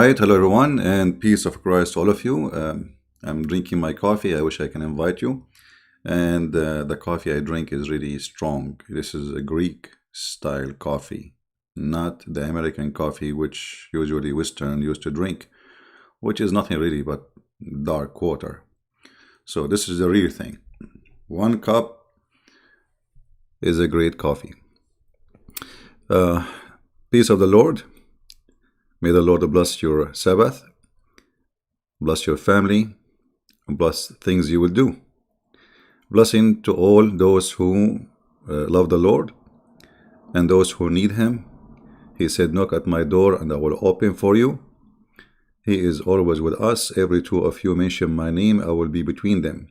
right, hello everyone, and peace of Christ to all of you. I'm drinking my coffee. I wish I can invite you. And the coffee I drink is really strong. This is a Greek style coffee, not the American coffee, which usually Western used to drink, which is nothing really but dark water. So this is the real thing. One cup is a great coffee. Peace of the Lord. May the Lord bless your Sabbath, bless your family, and bless things you will do. Blessing to all those who love the Lord and those who need Him. He said, knock at my door and I will open for you. He is always with us. Every two of you mention my name, I will be between them.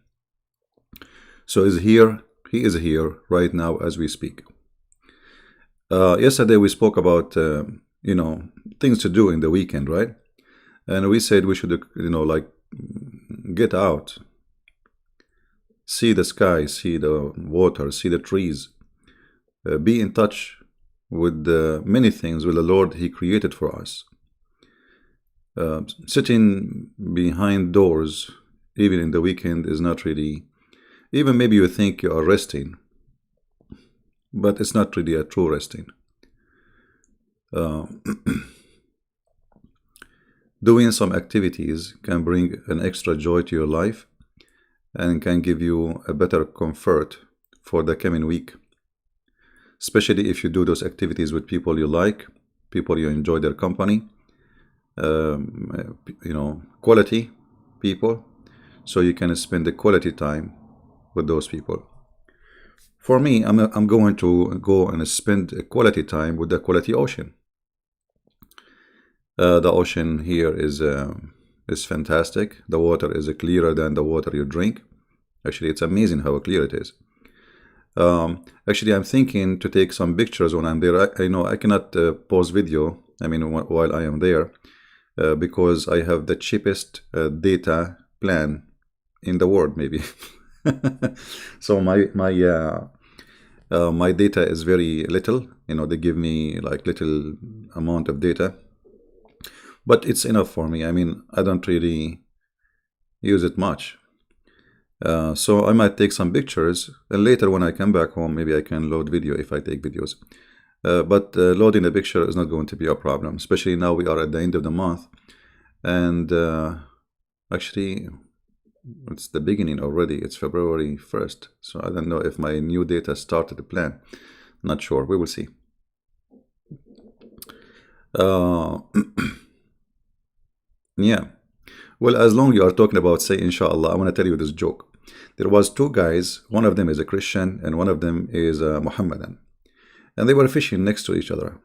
So He is here right now as we speak. Yesterday we spoke about things to do in the weekend, right? And we said we should get out, see the sky, see the water, see the trees, be in touch with many things with the Lord He created for us. Sitting behind doors even in the weekend is not really, even maybe you think you are resting, but it's not really a true resting. Doing some activities can bring an extra joy to your life and can give you a better comfort for the coming week, especially if you do those activities with people you like, people you enjoy their company, quality people, so you can spend the quality time with those people. For me, I'm going to go and spend a quality time with the quality ocean. The ocean here is fantastic. The water is clearer than the water you drink. Actually, it's amazing how clear it is. Actually, I'm thinking to take some pictures when I'm there. I know I cannot pause video, while I am there, because I have the cheapest data plan in the world, maybe. So my data is very little. They give me like little amount of data, but it's enough for me. I don't really use it much. So I might take some pictures, and later when I come back home, maybe I can load video if I take videos. But loading the picture is not going to be a problem, especially now we are at the end of the month, and actually it's the beginning already. It's February 1st, so I don't know if my new data started the plan. Not sure. We will see. Yeah. Well, as long you are talking about say inshallah, I want to tell you this joke. There was two guys. One of them is a Christian and one of them is a Mohammedan, and they were fishing next to each other.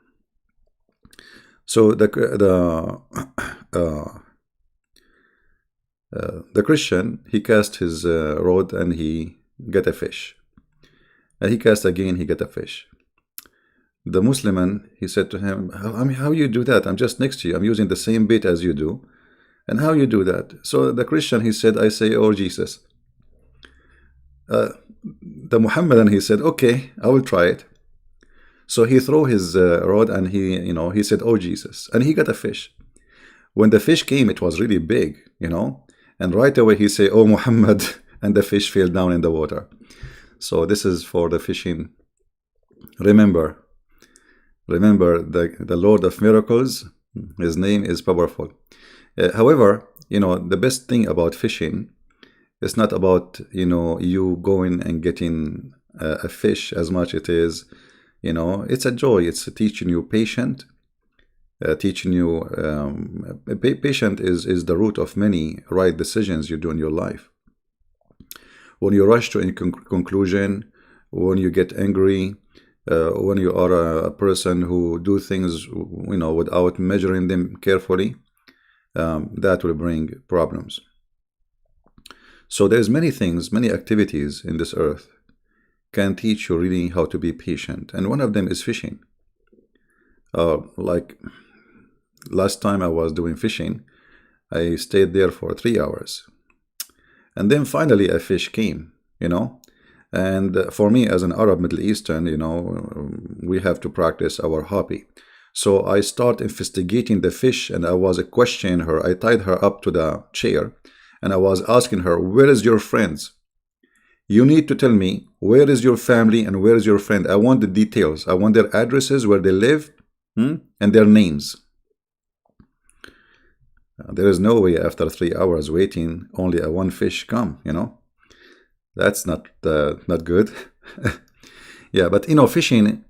So the Christian, he cast his rod and he get a fish, and he cast again, he get a fish. The Muslim, he said to him, how you do that? I'm just next to you. I'm using the same bait as you do. And how you do that? So the Christian, he said, I say, oh Jesus. The Muhammadan, he said, okay, I will try it. So he threw his rod and he said, oh Jesus. And he got a fish. When the fish came, it was really big, and right away he said, oh Muhammad, and the fish fell down in the water. So this is for the fishing. Remember the Lord of miracles, His name is powerful. However, the best thing about fishing is not about, you going and getting a fish as much it is, it's a joy. It's teaching you patient, teaching you, patient is the root of many right decisions you do in your life. When you rush to a conclusion, when you get angry, when you are a person who do things, without measuring them carefully, that will bring problems. So there's many things, many activities in this earth can teach you really how to be patient, and one of them is fishing. Like last time I was doing fishing, I stayed there for 3 hours, and then finally a fish came, and for me as an Arab Middle Eastern, we have to practice our hobby. So I start investigating the fish, and I was questioning her. I tied her up to the chair, and I was asking her, where is your friends? You need to tell me, where is your family and where is your friend? I want the details. I want their addresses, where they live, and their names. There is no way after 3 hours waiting, only a one fish come, That's not good. Yeah, but fishing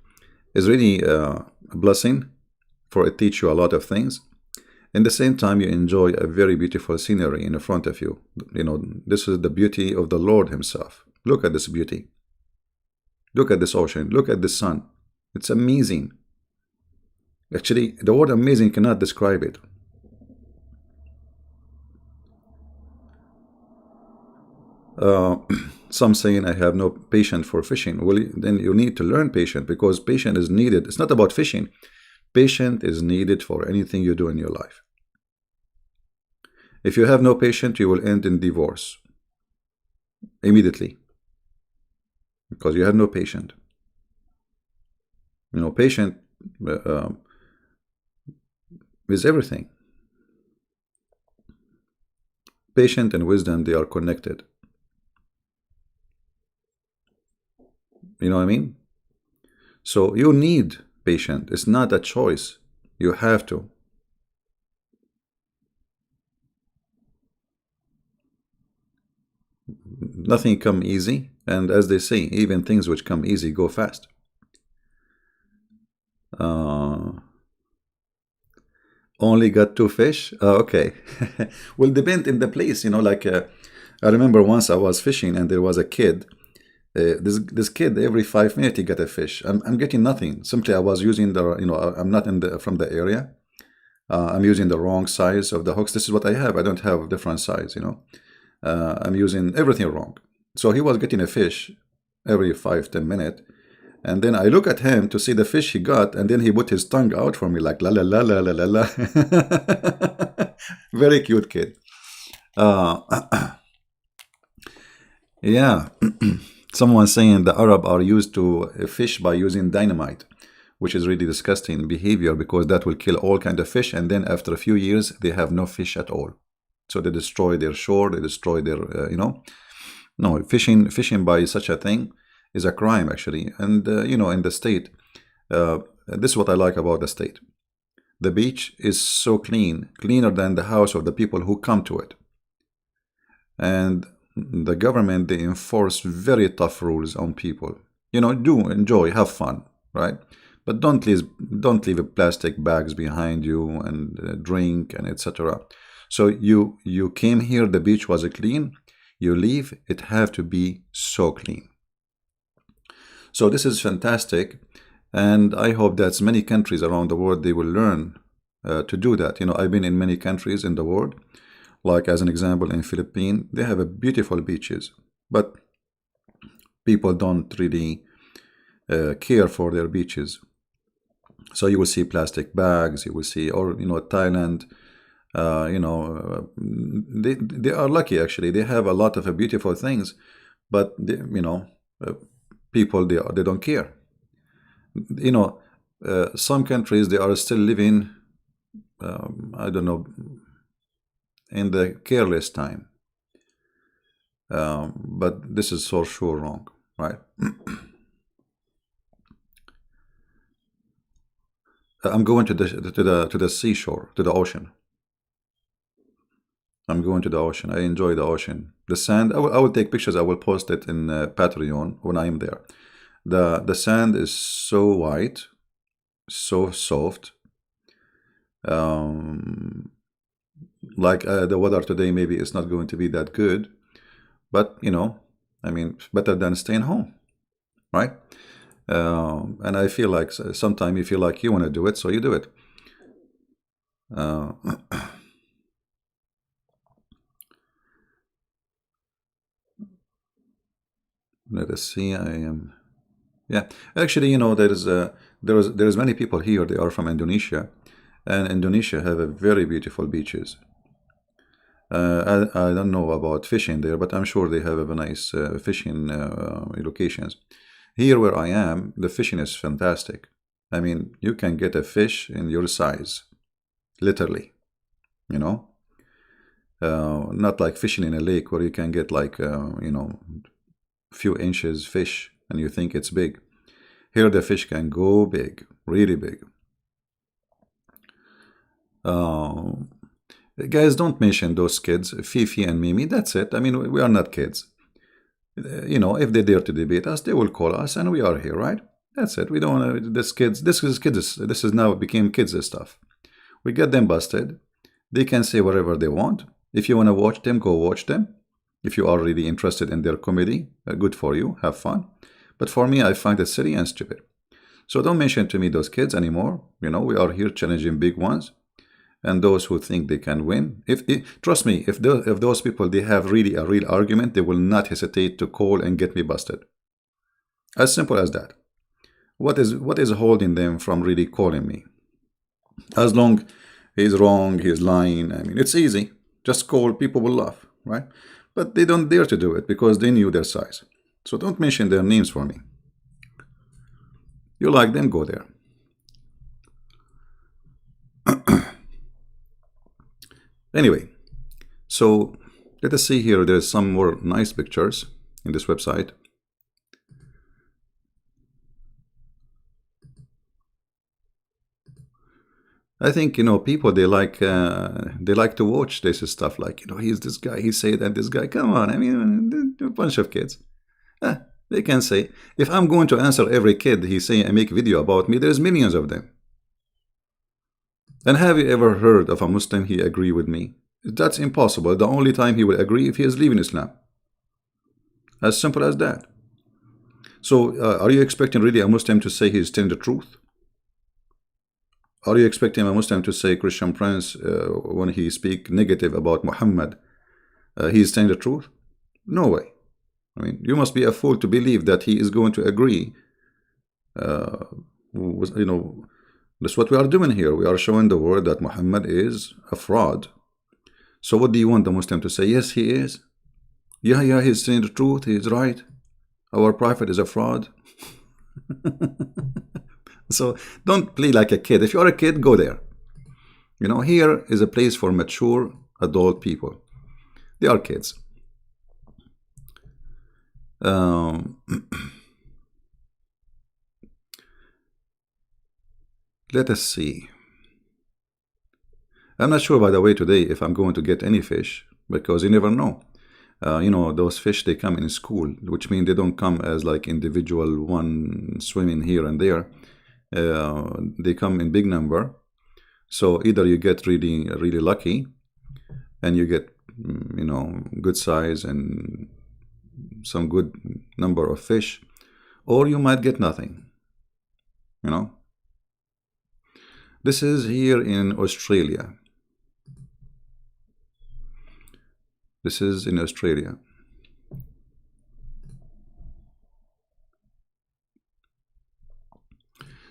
is really a blessing, for it teach you a lot of things. In the same time, you enjoy a very beautiful scenery in front of you. This is the beauty of the Lord himself. Look at this beauty. Look at this ocean. Look at the sun. It's amazing. Actually, the word amazing cannot describe it. Some saying I have no patience for fishing. Well, then you need to learn patience, because patience is needed. It's not about fishing. Patience is needed for anything you do in your life. If you have no patience, you will end in divorce immediately, because you have no patience. Patience is everything. Patience and wisdom, they are connected. You know what I mean? So you need patience. It's not a choice. You have to. Nothing come easy. And as they say, even things which come easy go fast. Only got 2 fish? Okay. Will depend in the place. I remember once I was fishing and there was a kid. This kid, every 5 minutes he got a fish. I'm getting nothing. Simply I was using the, I'm not from the area. I'm using the wrong size of the hooks. This is what I have. I don't have different size, I'm using everything wrong. So he was getting a fish every 5-10 minutes. And then I look at him to see the fish he got, and then he put his tongue out for me like la la la la la la la. Very cute kid. Yeah. Someone saying the Arab are used to fish by using dynamite, which is really disgusting behavior, because that will kill all kind of fish, and then after a few years they have no fish at all. So they destroy their shore, they destroy their, No, fishing by such a thing is a crime, actually. And, in the state, this is what I like about the state. The beach is so clean, cleaner than the house of the people who come to it. And the government, they enforce very tough rules on people. Do enjoy, have fun, right? But don't leave plastic bags behind you and drink and etc. So you came here, the beach was clean. You leave, it have to be so clean. So this is fantastic, and I hope that many countries around the world, they will learn to do that. I've been in many countries in the world, like as an example in Philippines, they have a beautiful beaches, but people don't really care for their beaches. So you will see plastic bags, you will see, or Thailand, they are lucky, actually. They have a lot of beautiful things, but people, they don't care. Some countries, they are still living, I don't know, in the careless time. But this is for sure wrong, right? I'm going to the seashore, to the ocean. I'm going to the ocean. I enjoy the ocean. The sand, I will take pictures. I will post it in Patreon when I'm there. The sand is so white, so soft. Like the weather today, maybe it's not going to be that good. But, better than staying home, right? And I feel like sometimes you feel like you want to do it, so you do it. Let us see. Yeah. Actually, there's many people here. They are from Indonesia, and Indonesia have a very beautiful beaches. I don't know about fishing there, but I'm sure they have a nice fishing locations. Here where I am, the fishing is fantastic. I mean, you can get a fish in your size, literally, you know. Not like fishing in a lake where you can get like, few inches fish and you think it's big. Here the fish can go big, really big. Guys, don't mention those kids, Fifi and Mimi. That's it. I mean, we are not kids. If they dare to debate us, they will call us, and we are here, right? That's it. We don't want to. This kids. This is kids. This is now became kids stuff. We get them busted. They can say whatever they want. If you want to watch them, go watch them. If you are really interested in their comedy, good for you. Have fun. But for me, I find it silly and stupid. So don't mention to me those kids anymore. We are here challenging big ones. And those who think they can win, trust me, if those people, they have really a real argument, they will not hesitate to call and get me busted. As simple as that. What is holding them from really calling me? As long he's wrong, he's lying, I mean, it's easy. Just call, people will laugh, right? But they don't dare to do it because they knew their size. So don't mention their names for me. You like them, go there. Anyway, so let us see here. There's some more nice pictures in this website. I think people, they like to watch this stuff. Like he's this guy, he said that, this guy. Come on, I mean, a bunch of kids. They can say, if I'm going to answer every kid he say and make video about me, there's millions of them. And have you ever heard of a Muslim he agree with me? That's impossible. The only time he will agree if he is leaving Islam. As simple as that. So are you expecting really a Muslim to say he's telling the truth? Are you expecting a Muslim to say Christian Prince, when he speak negative about Muhammad, he's telling the truth? No way. I mean, you must be a fool to believe that he is going to agree. That's what we are doing here. We are showing the world that Muhammad is a fraud. So what do you want the Muslim to say? Yes, he is. Yeah, he's saying the truth. He's right. Our prophet is a fraud. So don't play like a kid. If you're a kid, go there. Here is a place for mature adult people. They are kids. Let us see. I'm not sure, by the way, today if I'm going to get any fish, because you never know. Those fish, they come in school, which means they don't come as like individual one swimming here and there. They come in big number. So either you get really, really lucky and you get, good size and some good number of fish, or you might get nothing, This is here in Australia. This is in Australia.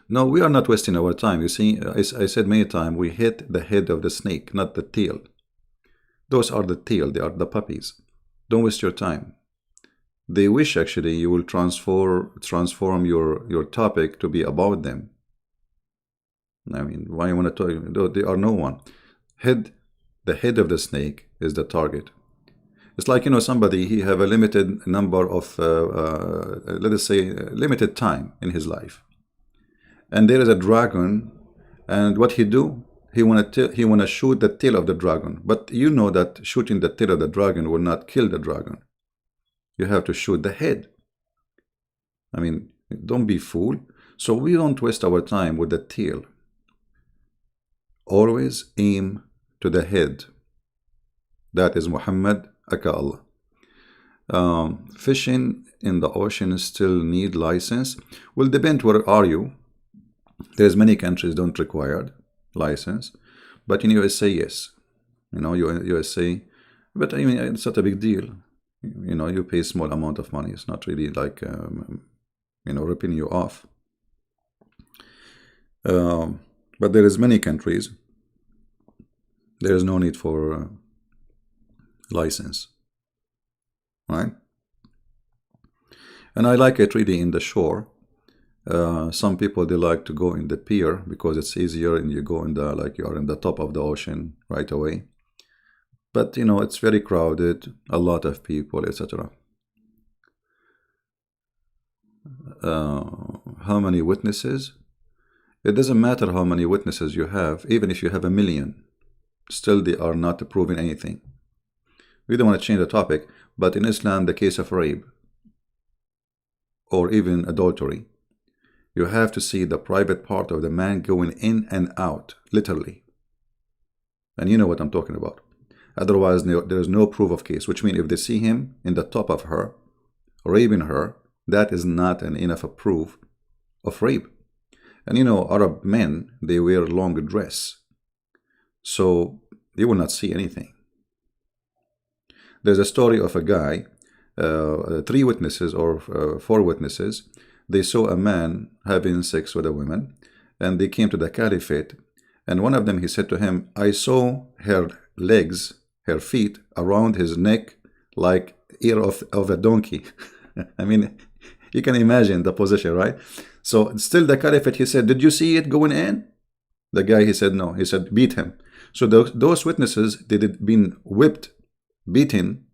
No, we are not wasting our time. You see, I said many times, we hit the head of the snake, not the tail. Those are the tail. They are the puppies. Don't waste your time. They wish actually you will transform your topic to be about them. I mean, why you want to talk? They are no one. The head of the snake is the target. It's like, somebody, he have a limited number of, let us say, limited time in his life. And there is a dragon, and what he do? He wanna shoot the tail of the dragon. But you know that shooting the tail of the dragon will not kill the dragon. You have to shoot the head. I mean, don't be fool. So we don't waste our time with the tail. Always aim to the head. That is Muhammad, aka Allah. Fishing in the ocean still need license. Will depend where are you. There's many countries don't require license, but in USA, yes. USA, but I mean, it's not a big deal. You pay a small amount of money. It's not really like, ripping you off. But there is many countries. There is no need for license, right? And I like it really in the shore. Some people, they like to go in the pier because it's easier and you go in the, like you are in the top of the ocean right away. But it's very crowded, a lot of people, etc. How many witnesses? It doesn't matter how many witnesses you have, even if you have 1,000,000, still they are not proving anything. We don't want to change the topic, but in Islam, the case of rape or even adultery, you have to see the private part of the man going in and out, literally. And you know what I'm talking about. Otherwise, there is no proof of case, which means if they see him in the top of her, raping her, that is not enough a proof of rape. And Arab men, they wear long dress, so they will not see anything. There's a story of a guy, 3 witnesses or 4 witnesses. They saw a man having sex with a woman, and they came to the caliphate. And one of them, he said to him, I saw her legs, her feet around his neck like ear of a donkey. I mean, you can imagine the position, right? So still the caliphate, he said, did you see it going in? The guy, he said, no. He said, beat him. So those witnesses, they had been whipped, beaten,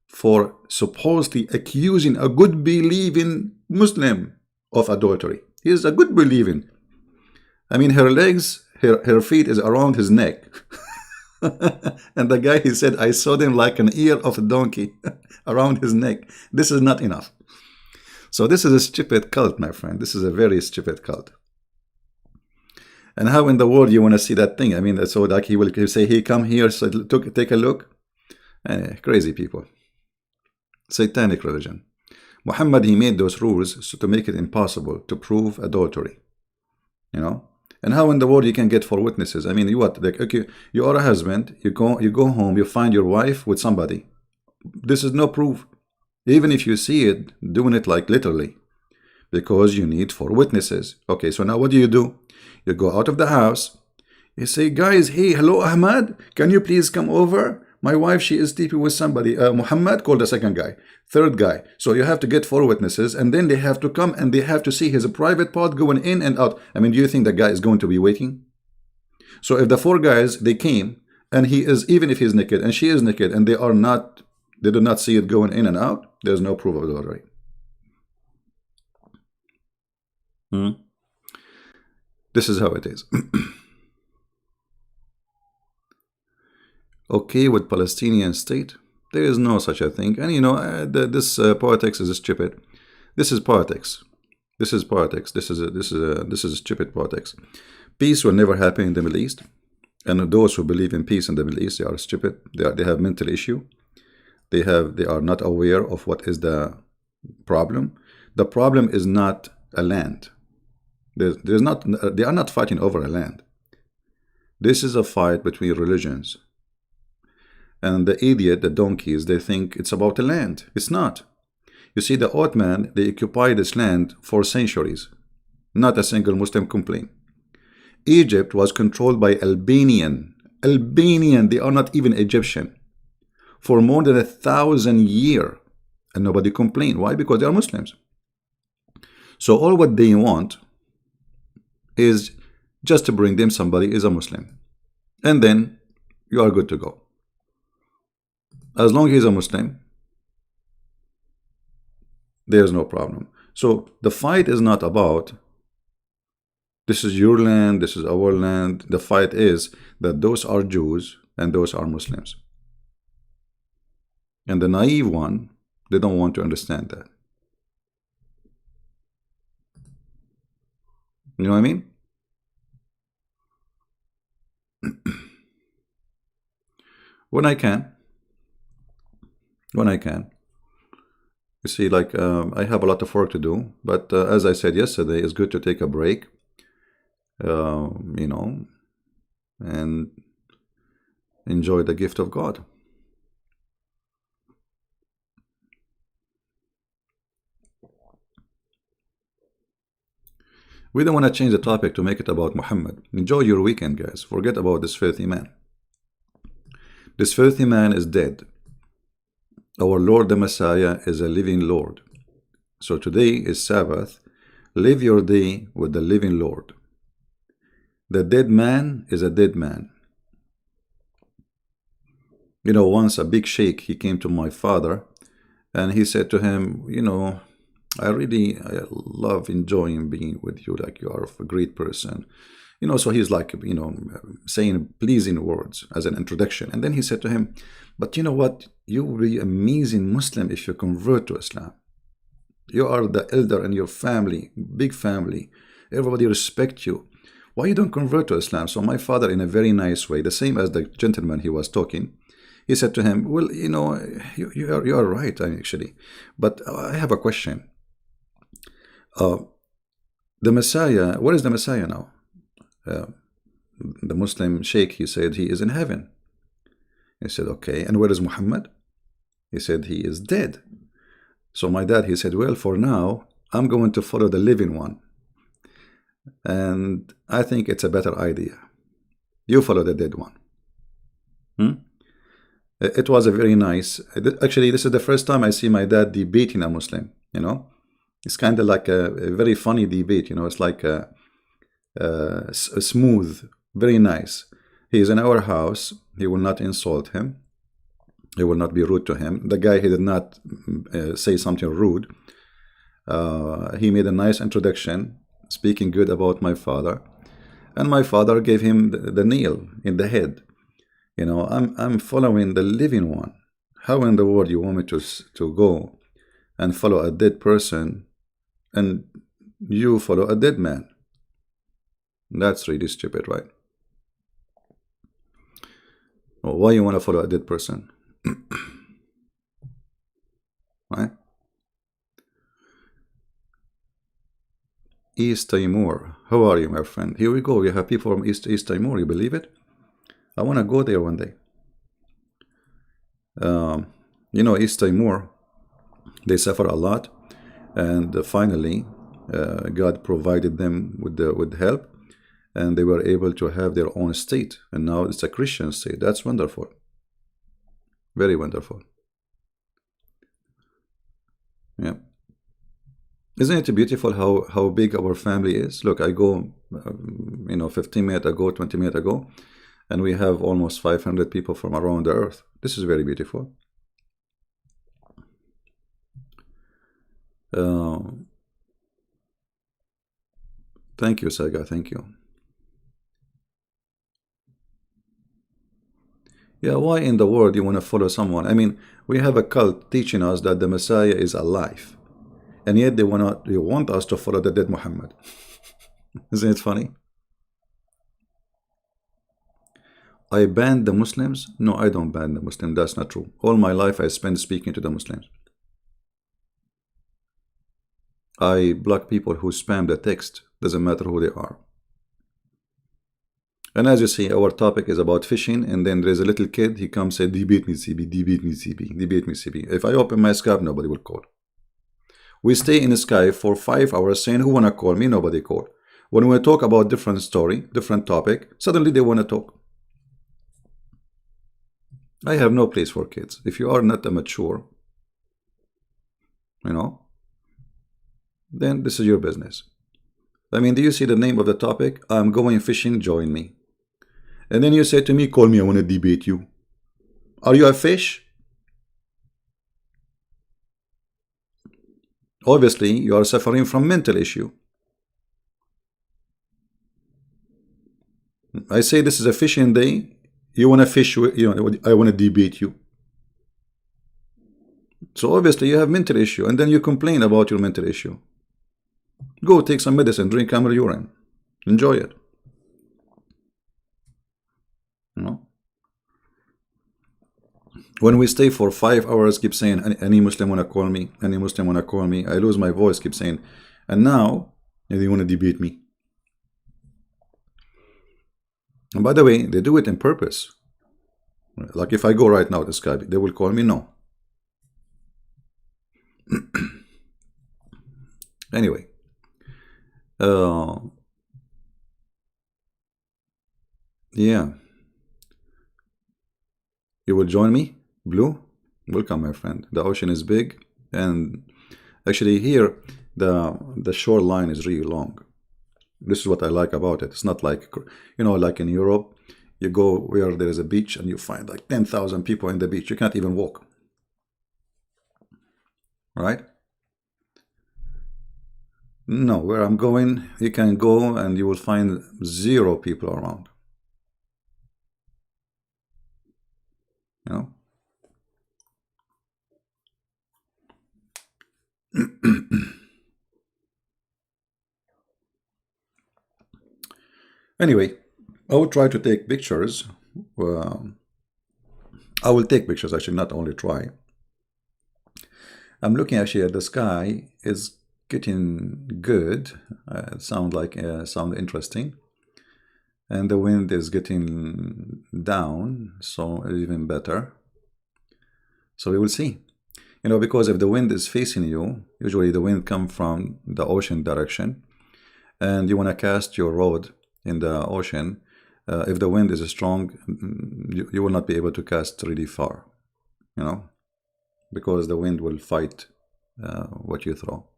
for supposedly accusing a good believing Muslim of adultery. He is a good believing. I mean, her legs, her feet is around his neck. And the guy, he said, I saw them like an ear of a donkey around his neck. This is not enough. So this is a stupid cult, my friend. This is a very stupid cult. And how in the world you want to see that thing? I mean, so like he will say, hey, come here, so take a look. Crazy people. Satanic religion. Muhammad, he made those rules so to make it impossible to prove adultery. And how in the world you can get 4 witnesses? I mean, you what? Like, okay, you are a husband. You go home. You find your wife with somebody. This is no proof. Even if you see it, doing it like literally, because you need 4 witnesses. Okay, so now what do? You go out of the house. You say, guys, hey, hello, Ahmad. Can you please come over? My wife, she is sleeping with somebody. Muhammad, called the second guy. Third guy. So you have to get 4 witnesses, and then they have to come and they have to see his private part going in and out. I mean, do you think the guy is going to be waiting? So if the 4 guys, they came, and he is, even if he's naked and she is naked, and they do not see it going in and out, there's no proof of adultery. This is how it is. Okay, with Palestinian state, there is no such a thing. And this politics is stupid. This is politics. This is politics. This is stupid politics. Peace will never happen in the Middle East. And those who believe in peace in the Middle East, they are stupid. They have mental issue. They are not aware of what is the problem. The problem is not a land. They are not fighting over a land. This is a fight between religions. And the idiot, the donkeys, they think it's about the land. It's not. You see, the Ottoman, they occupied this land for centuries. Not a single Muslim complained. Egypt was controlled by Albanian. They are not even Egyptian. For more than 1,000 years. And nobody complained. Why? Because they are Muslims. So all what they want is just to bring them somebody is a Muslim. And then you are good to go. As long as he's a Muslim, there's no problem. So the fight is not about this is your land, this is our land. The fight is that those are Jews and those are Muslims. And the naive one, they don't want to understand that. You know what I mean? When I can. You see, like, I have a lot of work to do, but as I said yesterday, it's good to take a break, and enjoy the gift of God. We don't want to change the topic to make it about Muhammad. Enjoy your weekend, guys. Forget about this filthy man. This filthy man is dead. Our Lord the Messiah is a living Lord. So today is Sabbath. Live your day with the living Lord. The dead man is a dead man. You know, once a big sheikh, he came to my father and he said to him, you know, I love enjoying being with you. Like, you are a great person. You know, so he's like, you know, saying pleasing words as an introduction. And then he said to him, but you know what? You will be an amazing Muslim if you convert to Islam. You are the elder in your family, big family. Everybody respects you. Why you don't convert to Islam? So my father, in a very nice way, the same as the gentleman he was talking, he said to him, well, you know, you are right, actually. But I have a question. The Messiah, where is the Messiah now? The Muslim sheikh, he said he is in heaven. He said, okay, and where is Muhammad? He said he is dead. So my dad, he said, well, for now, I'm going to follow the living one. And I think it's a better idea. You follow the dead one. It was a very nice, actually, this is the first time I see my dad debating a Muslim, you know. It's kind of like a very funny debate, you know. It's like a smooth, very nice. He is in our house. He will not insult him. He will not be rude to him. The guy, he did not say something rude. He made a nice introduction, speaking good about my father. And my father gave him the nail in the head. You know, I'm following the living one. How in the world you want me to go and follow a dead person and you follow a dead man? That's really stupid, right? Why you want to follow a dead person? Right? East Timor. How are you, my friend? Here we go. We have people from East Timor. You believe it? I want to go there one day. You know, East Timor, they suffer a lot, and finally, God provided them with help, and they were able to have their own state. And now it's a Christian state. That's wonderful. Very wonderful. Yeah. Isn't it beautiful how big our family is? Look, I go, you know, 15 minutes ago, 20 minutes ago, and we have almost 500 people from around the earth. This is very beautiful. Thank you, Saga. Thank you. Yeah, why in the world you want to follow someone? I mean, we have a cult teaching us that the Messiah is alive, and yet they want us to follow the dead Muhammad. Isn't it funny? I banned the Muslims? No, I don't ban the Muslims. That's not true. All my life I spent speaking to the Muslims. I block people who spam the text. Doesn't matter who they are. And as you see, our topic is about fishing, and then there's a little kid, he comes and says, debate me, CB, debate me, CB, debate me, CB. If I open my Skype, nobody will call. We stay in Skype for 5 hours saying, who want to call me? Nobody call. When we talk about different story, different topic, suddenly they want to talk. I have no place for kids. If you are not a mature, you know, then this is your business. I mean, do you see the name of the topic? I'm going fishing, join me. And then you say to me, call me, I want to debate you. Are you a fish? Obviously, you are suffering from mental issue. I say this is a fishing day. You want to fish, you know, I want to debate you. So obviously you have mental issue, and then you complain about your mental issue. Go take some medicine, drink camel urine. Enjoy it. You know? When we stay for 5 hours, keep saying, any Muslim want to call me? Any Muslim want to call me? I lose my voice, keep saying, and now they want to debate me. And by the way, they do it on purpose. Like if I go right now to Skype, they will call me? No. Anyway. Yeah. You will join me? Blue? Welcome, my friend. The ocean is big. And actually here, the shoreline is really long. This is what I like about it. It's not like, like in Europe, you go where there is a beach and you find like 10,000 people in the beach. You can't even walk. Right? No, where I'm going, you can go and you will find 0 people around. You know? Anyway, I will try to take pictures. I will take pictures, actually, not only try. I'm looking actually at the sky. It's getting good. Sound interesting. And the wind is getting down, so even better. So we will see. Because if the wind is facing you, usually the wind comes from the ocean direction, and you want to cast your rod in the ocean. If the wind is strong, you will not be able to cast really far, because the wind will fight what you throw.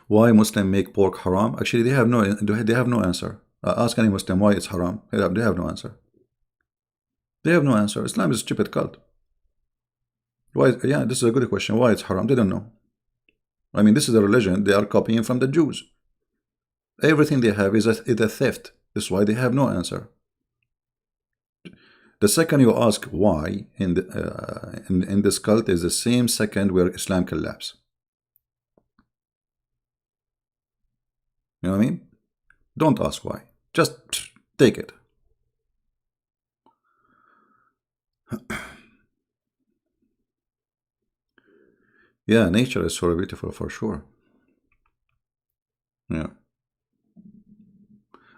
Why Muslims make pork haram? Actually, they have no answer. Ask any Muslim why it's haram. They have no answer. They have no answer. Islam is a stupid cult. Why? Yeah, this is a good question. Why it's haram? They don't know. I mean, this is a religion they are copying from the Jews. Everything they have is a theft. That's why they have no answer. The second you ask why in this cult is the same second where Islam collapses. You know what I mean? Don't ask why. Just take it. Yeah, nature is so beautiful for sure. Yeah.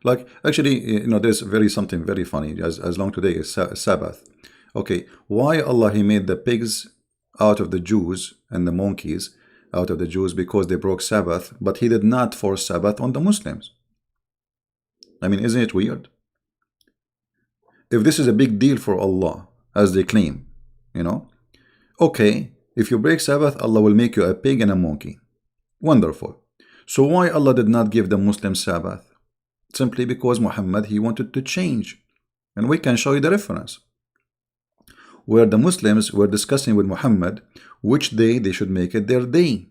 Like, actually, there's something very funny. As long today is Sabbath. Okay, why Allah He made the pigs out of the Jews and the monkeys out of the Jews? Because they broke Sabbath, but He did not force Sabbath on the Muslims. I mean, isn't it weird? If this is a big deal for Allah, as they claim, okay, if you break Sabbath, Allah will make you a pig and a monkey. Wonderful. So why Allah did not give the Muslims Sabbath? Simply because Muhammad, he wanted to change. And we can show you the reference. Where the Muslims were discussing with Muhammad which day they should make it their day.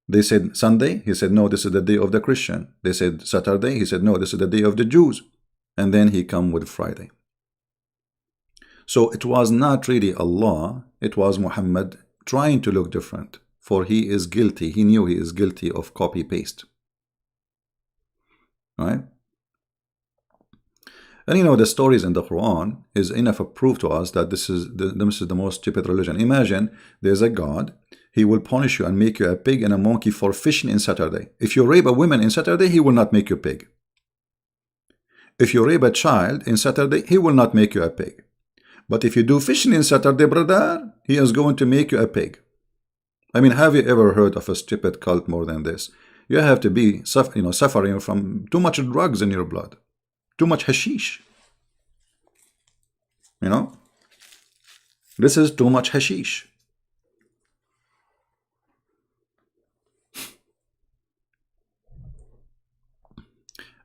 They said Sunday. He said, no, this is the day of the Christian. They said Saturday. He said, no, this is the day of the Jews. And then he come with Friday. So it was not really Allah. It was Muhammad trying to look different. For he is guilty. He knew he is guilty of copy-paste. Right? And the stories in the Quran is enough of proof to us that this is the most stupid religion. Imagine there's a God. He will punish you and make you a pig and a monkey for fishing in Saturday. If you rape a woman in Saturday, He will not make you a pig. If you rape a child in Saturday, He will not make you a pig. But if you do fishing in Saturday, brother, He is going to make you a pig. I mean, have you ever heard of a stupid cult more than this? You have to be suffering from too much drugs in your blood. Too much hashish. This is too much hashish.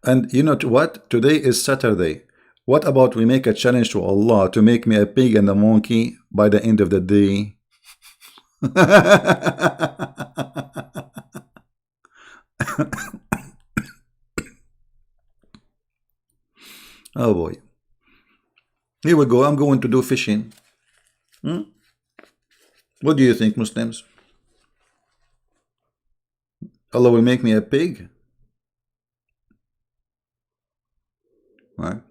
And you know what? Today is Saturday. What about we make a challenge to Allah to make me a pig and a monkey by the end of the day? Oh boy. Here we go. I'm going to do fishing. What do you think, Muslims? Allah will make me a pig? Right?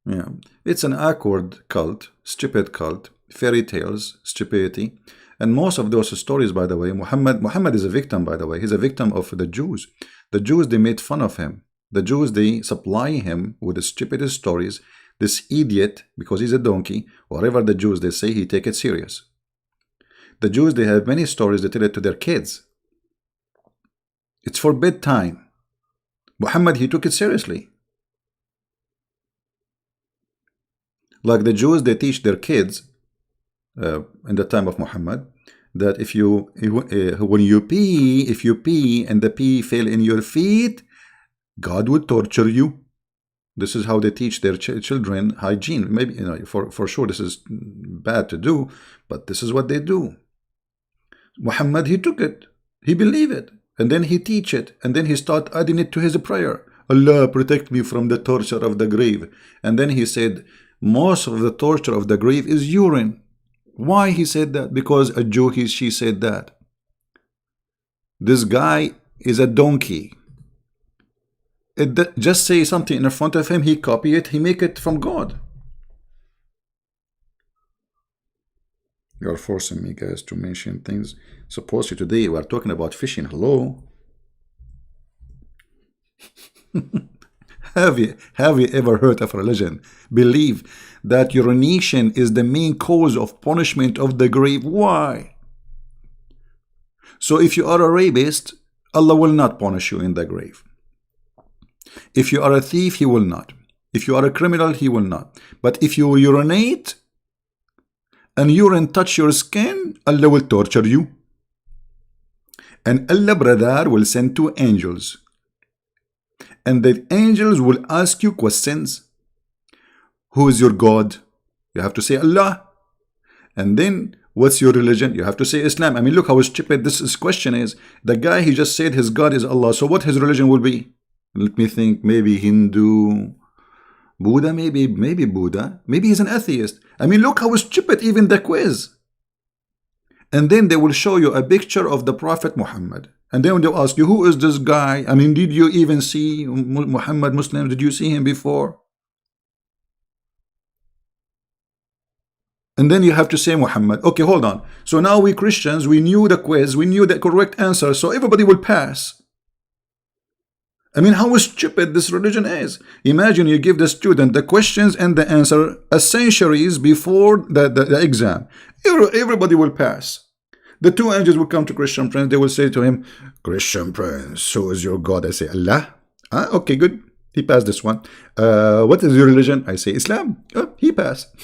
Yeah. It's an awkward cult, stupid cult, fairy tales, stupidity. And most of those stories, by the way, Muhammad is a victim, by the way. He's a victim of the Jews. The Jews, they made fun of him. The Jews, they supply him with the stupidest stories. This idiot, because he's a donkey, whatever the Jews, they say, he take it serious. The Jews, they have many stories, they tell it to their kids. It's for bedtime. Muhammad, he took it seriously. Like the Jews, they teach their kids in the time of Muhammad, that if you when you pee, if you pee and the pee fell in your feet, God would torture you. This is how they teach their children hygiene. Maybe, you know, for sure this is bad to do, but this is what they do. Muhammad, he took it, he believed it, and then he teach it, and then he start adding it to his prayer. Allah, protect me from the torture of the grave. And then he said, most of the torture of the grave is urine. Why he said that? Because a Jew, she said that. This guy is a donkey. Just say something in front of him, he copy it, he make it from God. You are forcing me, guys, to mention things. Supposedly today we are talking about fishing. Hello. Have you ever heard of religion believe that urination is the main cause of punishment of the grave? Why? So if you are a rapist, Allah will not punish you in the grave. If you are a thief, he will not. If you are a criminal, he will not. But if you urinate and urine touch your skin, Allah will torture you. And Allah, brother, will send 2 angels. And the angels will ask you questions. Who is your God? You have to say Allah. And then, what's your religion? You have to say Islam. I mean, look how stupid this question is. The guy, he just said his God is Allah. So what his religion will be? Let me think. Maybe Hindu, Buddha, maybe Buddha. Maybe he's an atheist. I mean, look how stupid even the quiz. And then they will show you a picture of the Prophet Muhammad. And then they'll ask you, who is this guy? I mean, did you even see Muhammad Muslim? Did you see him before? And then you have to say Muhammad. Okay, hold on. So now we Christians, we knew the quiz, we knew the correct answer, so everybody will pass. I mean, how stupid this religion is. Imagine you give the student the questions and the answer a centuries before the exam. Everybody will pass. The 2 angels will come to Christian Prince. They will say to him, Christian Prince, who is your God? I say, Allah. Ah, okay, good. He passed this one. What is your religion? I say, Islam. Oh, he passed.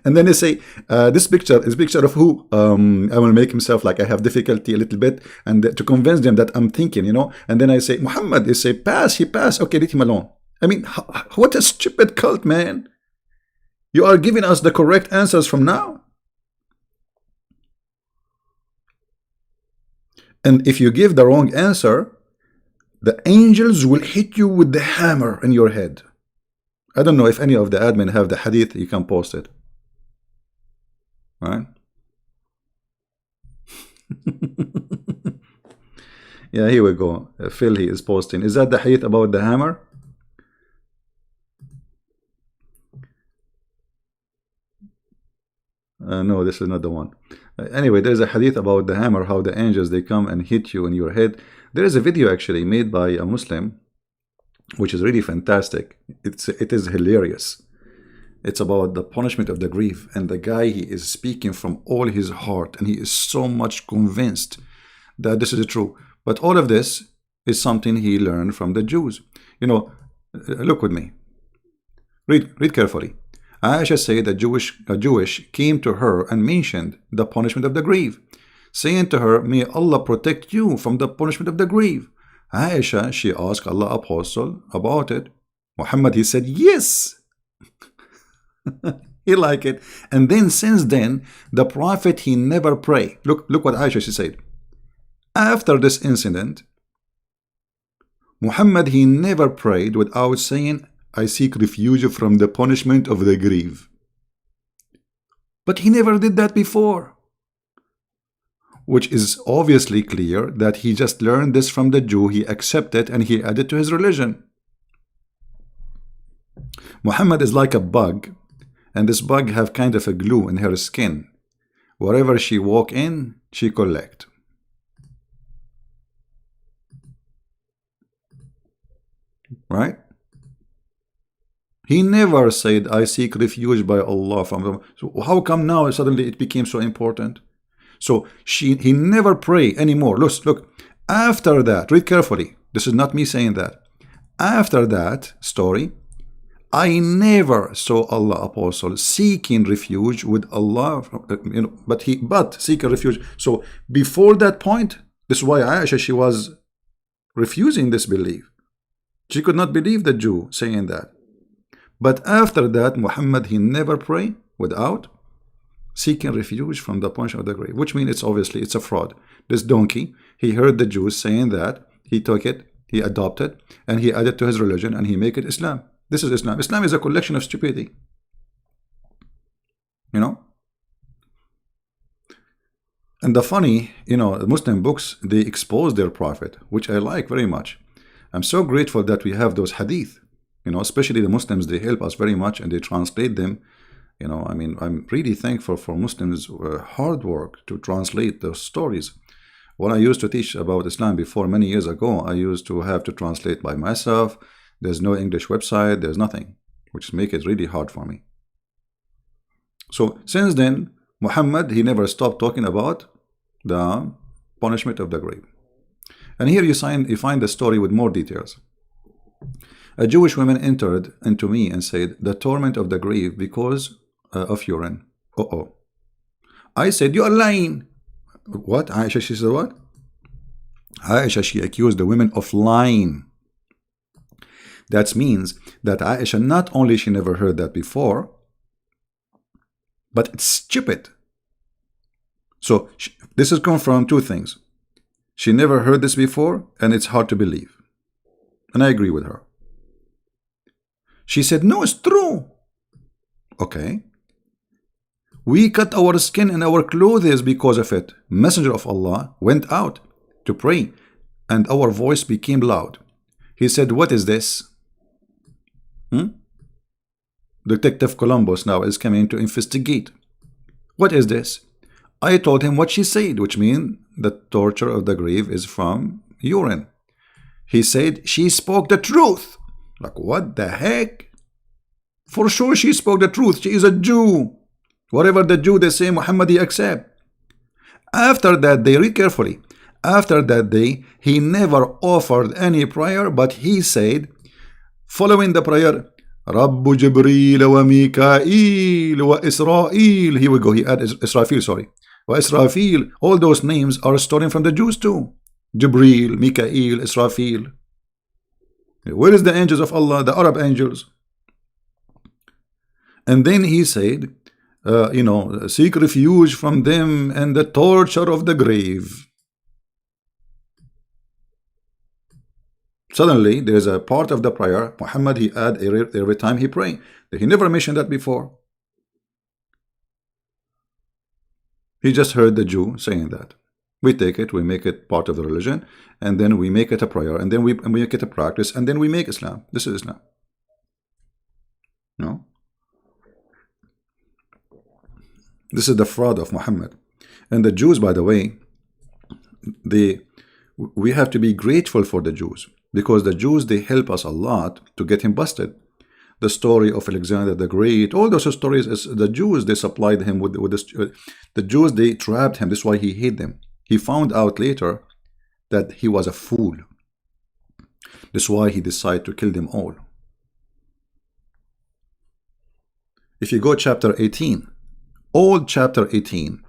And then they say, this picture is a picture of who? I will make himself like I have difficulty a little bit, and to convince them that I'm thinking, you know. And then I say, Muhammad. They say, pass. He passed. Okay, let him alone. I mean, what a stupid cult, man. You are giving us the correct answers from now. And if you give the wrong answer, the angels will hit you with the hammer in your head. I don't know if any of the admin have the hadith. You can post it. Right? Yeah, here we go. Phil, he is posting. Is that the hadith about the hammer? No, this is not the one. Anyway, there's a hadith about the hammer, how the angels, they come and hit you in your head. There is a video actually made by a Muslim, which is really fantastic. It is hilarious. It's about the punishment of the grave, and the guy, he is speaking from all his heart, and he is so much convinced that this is true. But all of this is something he learned from the Jews. You know, look with me. Read carefully. Aisha said a Jewish came to her and mentioned the punishment of the grave, saying to her, may Allah protect you from the punishment of the grave. Aisha, she asked Allah Apostle about it. Muhammad, he said, yes. He liked it. And then since then, the Prophet, he never prayed. Look what Aisha, she said. After this incident, Muhammad, he never prayed without saying, I seek refuge from the punishment of the grave. But he never did that before. Which is obviously clear that he just learned this from the Jew, he accepted and he added to his religion. Muhammad is like a bug, and this bug have kind of a glue in her skin. Wherever she walk in, she collect. Right? He never said, I seek refuge by Allah from them. So how come now suddenly it became so important? So he never pray anymore. Look. After that, read carefully. This is not me saying that. After that story, I never saw Allah apostle seeking refuge with Allah, but seeking refuge. So before that point, this is why Aisha, she was refusing this belief. She could not believe the Jew saying that. But after that, Muhammad, he never prayed without seeking refuge from the punch of the grave, which means it's a fraud. This donkey, he heard the Jews saying that, he took it, he adopted, and he added to his religion, and he make it Islam. This is Islam. Islam is a collection of stupidity. You know? And the funny, the Muslim books, they expose their prophet, which I like very much. I'm so grateful that we have those hadith. Especially the Muslims, they help us very much, and they translate them. I'm really thankful for Muslims' hard work to translate those stories. When I used to teach about Islam before many years ago, I used to have to translate by myself. There's no English website, there's nothing, which make it really hard for me. So since then, Muhammad, he never stopped talking about the punishment of the grave. And here you find the story with more details. A Jewish woman entered into me and said, the torment of the grave because of urine. I said, you are lying. What? Aisha, she said what? Aisha, she accused the women of lying. That means that Aisha, not only she never heard that before, but it's stupid. So this is confirmed two things. She never heard this before, and it's hard to believe. And I agree with her. She said, no, it's true. Okay. We cut our skin and our clothes because of it. Messenger of Allah went out to pray, and our voice became loud. He said, what is this? Detective Columbus now is coming to investigate. What is this? I told him what she said, which means the torture of the grave is from urine. He said, she spoke the truth. Like, what the heck? For sure she spoke the truth. She is a Jew. Whatever the Jew they say, Muhammad he accept. After that day, read carefully. After that day, he never offered any prayer, but he said, following the prayer, Rabbu Jibreel wa Mikael wa Israel. Here we go. He added Israfil, sorry. Wa Israfil. All those names are stolen from the Jews too. Jibreel, Mikael, Israfil. Where is the angels of Allah, the Arab angels? And then he said, seek refuge from them and the torture of the grave. Suddenly, there is a part of the prayer, Muhammad, he add every time he pray. He never mentioned that before. He just heard the Jew saying that. We take it, we make it part of the religion, and then we make it a prayer, and then we make it a practice, and then we make Islam. This is Islam. No? This is the fraud of Muhammad. And the Jews, by the way, we have to be grateful for the Jews, because the Jews, they help us a lot to get him busted. The story of Alexander the Great, all those stories, is the Jews, they supplied him with this. The Jews, they trapped him. This is why he hid them. He found out later that he was a fool. This is why he decided to kill them all. If you go chapter 18, all chapter 18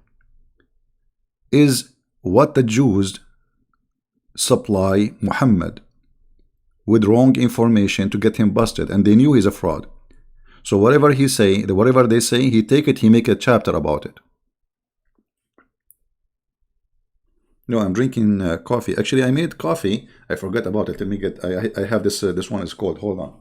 is what the Jews supply Muhammad with wrong information to get him busted, and they knew he's a fraud. So whatever he say, whatever they say, he take it, he make a chapter about it. No, I'm drinking coffee. Actually, I made coffee. I forgot about it. Let me get. I have this. This one is cold. Hold on.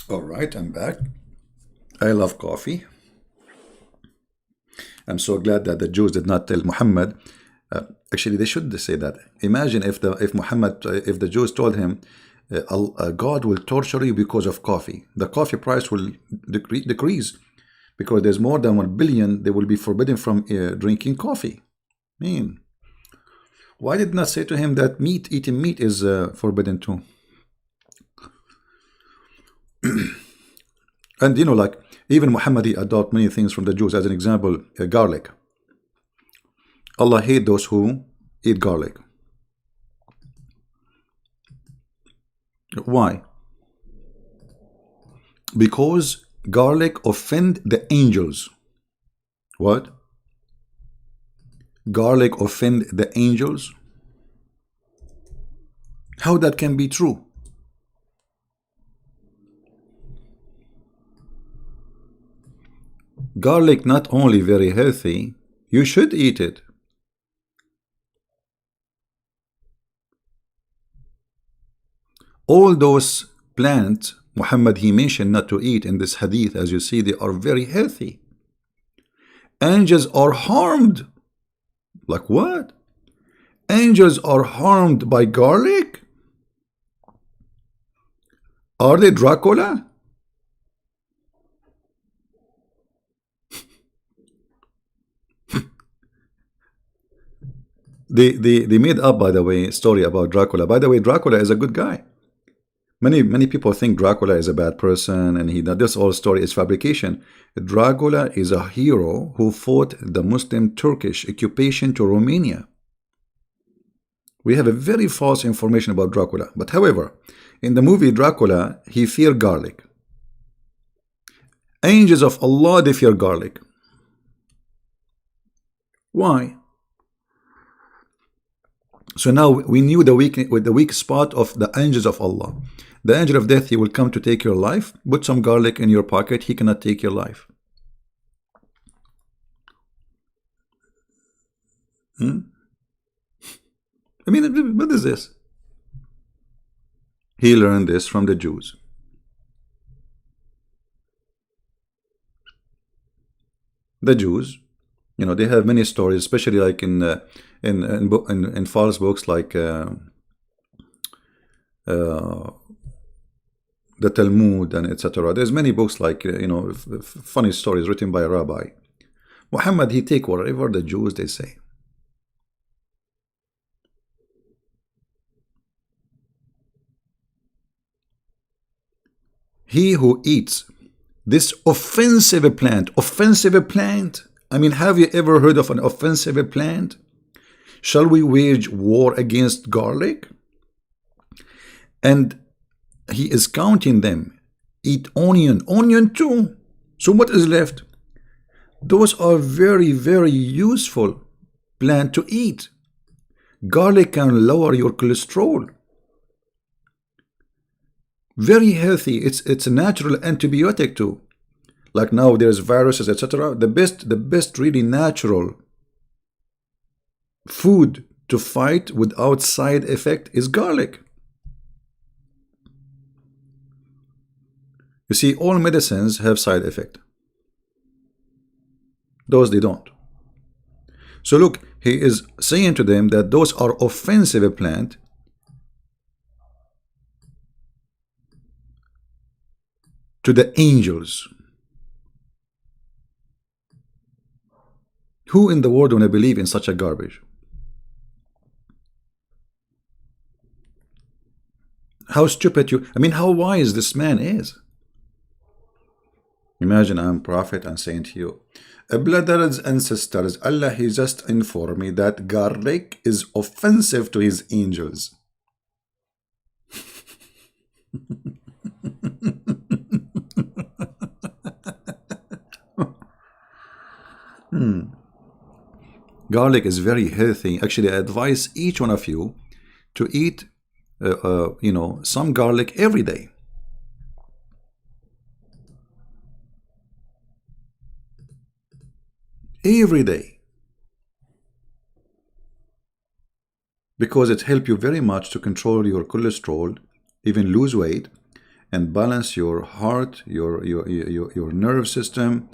All right, I'm back. I love coffee. I'm so glad that the Jews did not tell Muhammad, Actually, they should say that. Imagine if Muhammad, if the Jews told him, God will torture you because of coffee. The coffee price will decrease because there's more than 1 billion. They will be forbidden from drinking coffee. I mean, why did not say to him that eating meat is forbidden too? And like even Muhammad, he adopt many things from the Jews. As an example, garlic. Allah hates those who eat garlic. Why? Because garlic offend the angels. What? Garlic offend the angels? How that can be true? Garlic not only very healthy, you should eat it. All those plants Muhammad he mentioned not to eat in this hadith, as you see, they are very healthy. Angels are harmed. Like what? Angels are harmed by garlic? Are they Dracula? They made up, by the way, story about Dracula. By the way, Dracula is a good guy. Many people think Dracula is a bad person, and this whole story is fabrication. Dracula is a hero who fought the Muslim Turkish occupation to Romania. We have a very false information about Dracula. But however, in the movie Dracula, he feared garlic. Angels of Allah, they fear garlic. Why? So now we knew the weak spot of the angels of Allah. The angel of death, he will come to take your life. Put some garlic in your pocket, he cannot take your life. I mean, what is this? He learned this from the Jews. The Jews, they have many stories, especially like in false books like the Talmud and etc. There's many books like funny stories written by a rabbi. Muhammad, he take whatever the Jews they say. He who eats this offensive plant, I mean, have you ever heard of an offensive plant? Shall we wage war against garlic? And he is counting them. Eat onion too. So what is left? Those are very, very useful plant to eat. Garlic can lower your cholesterol. Very healthy. It's a natural antibiotic too. Like now there's viruses, etc. The best really natural food to fight without side effect is garlic. You see, all medicines have side effect. Those they don't. So look, he is saying to them that those are offensive plant. To the angels. Who in the world want to believe in such a garbage? How stupid how wise this man is. Imagine I'm prophet and saying to you, brothers and sisters, Allah he just informed me that garlic is offensive to his angels. Garlic is very healthy. Actually, I advise each one of you to eat some garlic every day. Every day. Because it helps you very much to control your cholesterol, even lose weight, and balance your heart, your nerve system.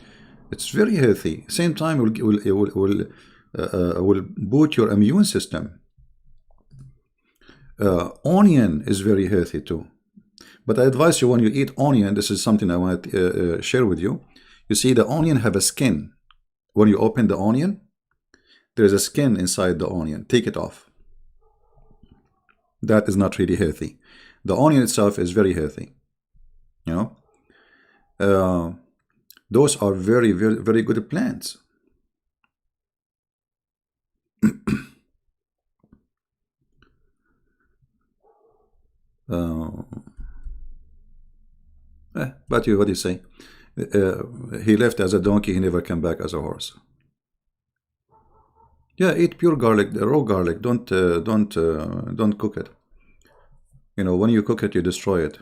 It's very healthy. Same time, it will will boost your immune system. Onion is very healthy too. But I advise you, when you eat onion, this is something I want to share with you. You see, the onion have a skin. When you open the onion, there's a skin inside the onion. Take it off. That is not really healthy. The onion itself is very healthy. You know, those are very, very, very good plants. But what do you say? He left as a donkey. He never came back as a horse. Yeah, eat pure garlic, raw garlic. Don't cook it. You know, when you cook it, you destroy it.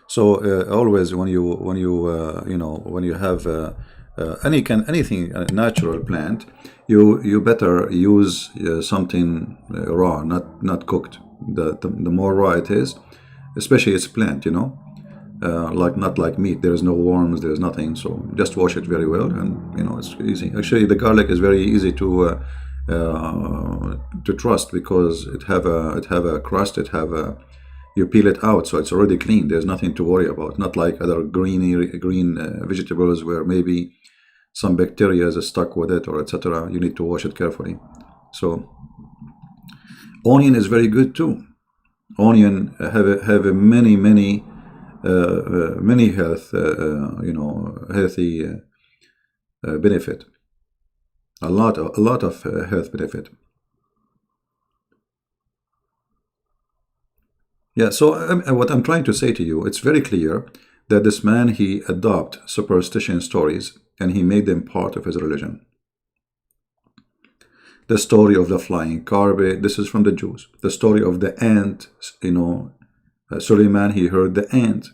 So always when you have anything natural plant, you better use something raw, not cooked. The more raw it is, especially it's plant, like not like meat. There is no worms, there is nothing. So just wash it very well, and it's easy. Actually, the garlic is very easy to trust, because it have a crust. You peel it out, so it's already clean. There's nothing to worry about. Not like other green vegetables where maybe some bacteria is stuck with it, or etc. You need to wash it carefully. So onion is very good too. Onion have a many health healthy benefit. A lot of health benefit. Yeah, so what I'm trying to say to you, it's very clear that this man, he adopted superstition stories and he made them part of his religion. The story of the flying carpet, this is from the Jews. The story of the ant, Suleiman, he heard the ant.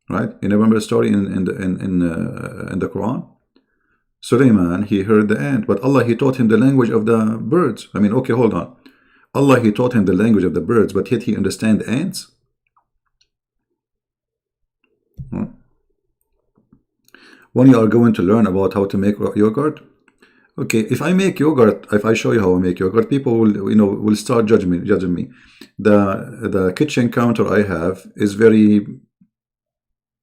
Right? You remember the story in the Quran? Suleiman, he heard the ant, but Allah, he taught him the language of the birds. I mean, okay, hold on. Allah, he taught him the language of the birds, but yet he understand ants? When you are going to learn about how to make yogurt, okay, if I make yogurt, if I show you how I make yogurt, people will start judging me. The kitchen counter I have is very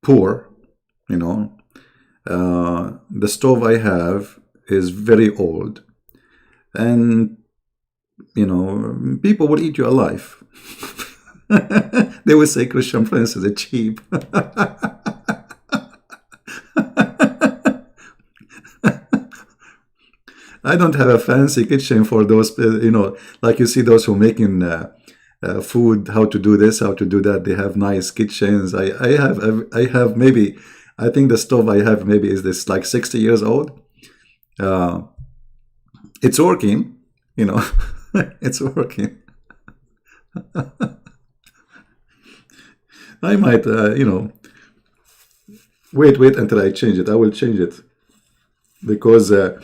poor, the stove I have is very old, and people will eat you alive. They will say Christian Prince is cheap. I don't have a fancy kitchen for those, like you see those who making food, how to do this, how to do that. They have nice kitchens. I have maybe, I think the stove I have maybe is this like 60 years old. It's working, it's working. I might, wait until I change it. I will change it, because the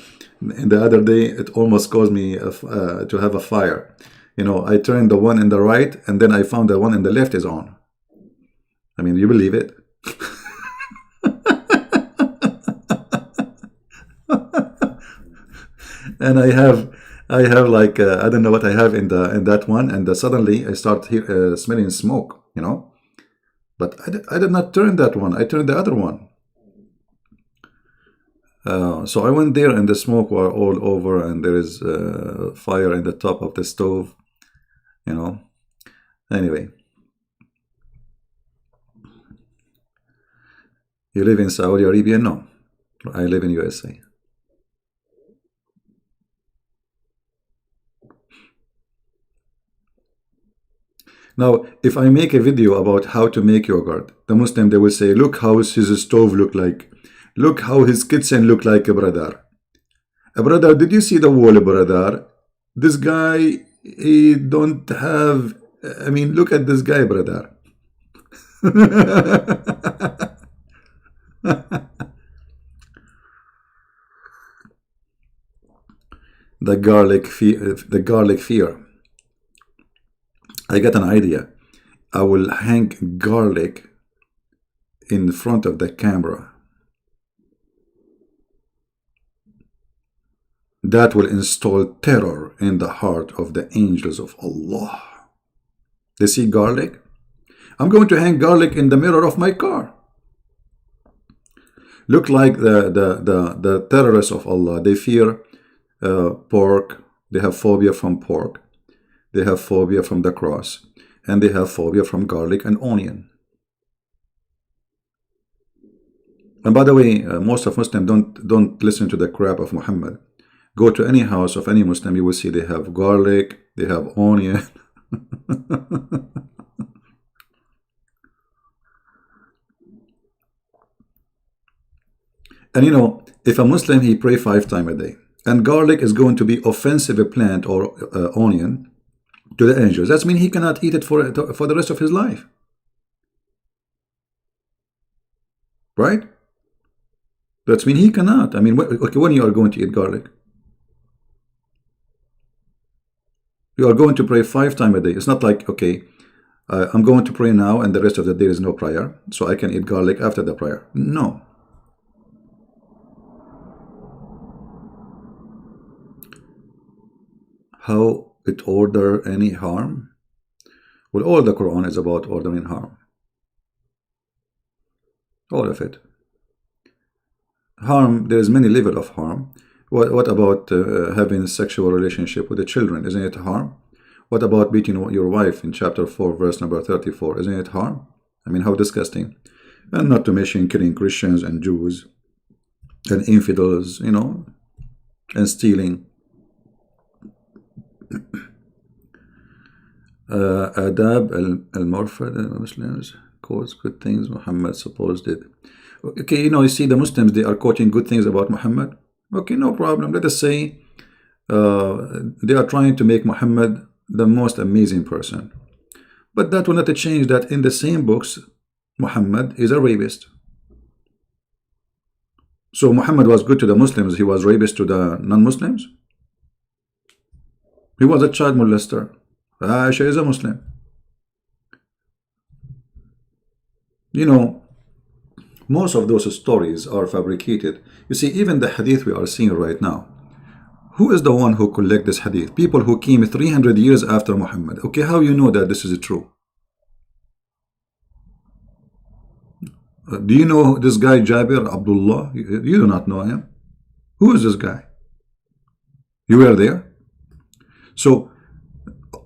other day it almost caused me to have a fire. I turned the one in the right, and then I found the one in the left is on. I mean, you believe it? And I have like I don't know what I have in that one, and suddenly I start smelling smoke. But I did not turn that one. I turned the other one. So I went there, and the smoke were all over, and there is fire in the top of the stove. Anyway, you live in Saudi Arabia? No, I live in USA. Now, if I make a video about how to make yogurt, the Muslim, they will say, look how his stove look like. Look how his kitchen look like, brother. Brother, did you see the wall, brother? This guy, he don't have, I mean, look at this guy, brother. The garlic fear. I got an idea. I will hang garlic in front of the camera. that will install terror in the heart of the angels of Allah. They see garlic. I'm going to hang garlic in the mirror of my car. Look like the terrorists of Allah. They fear pork. They have phobia from pork. They have phobia from the cross. And they have phobia from garlic and onion. And by the way, most of Muslims don't listen to the crap of Muhammad. Go to any house of any Muslim, you will see they have garlic, they have onion. And you know, if a Muslim, he pray 5 times a day, and garlic is going to be offensive plant or onion to the angels, that means he cannot eat it for the rest of his life. Right? That means he cannot. I mean, okay, when you are going to eat garlic, you are going to pray 5 times a day. It's not like, okay, I'm going to pray now and the rest of the day is no prayer, so I can eat garlic after the prayer. No. How it order any harm? Well, all the Quran is about ordering harm. All of it. Harm, there is many levels of harm. What about having sexual relationship with the children? Isn't it harm? What about beating your wife in chapter 4, verse number 34? Isn't it harm? I mean, how disgusting. And not to mention killing Christians and Jews and infidels, you know, and stealing. Adab al-Murfad, Muslims quotes good things Muhammad supposed did. Okay, you know, you see the Muslims, they are quoting good things about Muhammad. Okay, no problem. Let us say they are trying to make Muhammad the most amazing person. But that will not change that in the same books, Muhammad is a rapist. So Muhammad was good to the Muslims, he was rapist to the non-Muslims? He was a child molester. Aisha is a Muslim. You know, most of those stories are fabricated. You see, even the hadith we are seeing right now, who is the one who collect this hadith? People who came 300 years after Muhammad. Okay, how you know that this is true? Do you know this guy Jabir Abdullah? You do not know him. Who is this guy? You were there? So,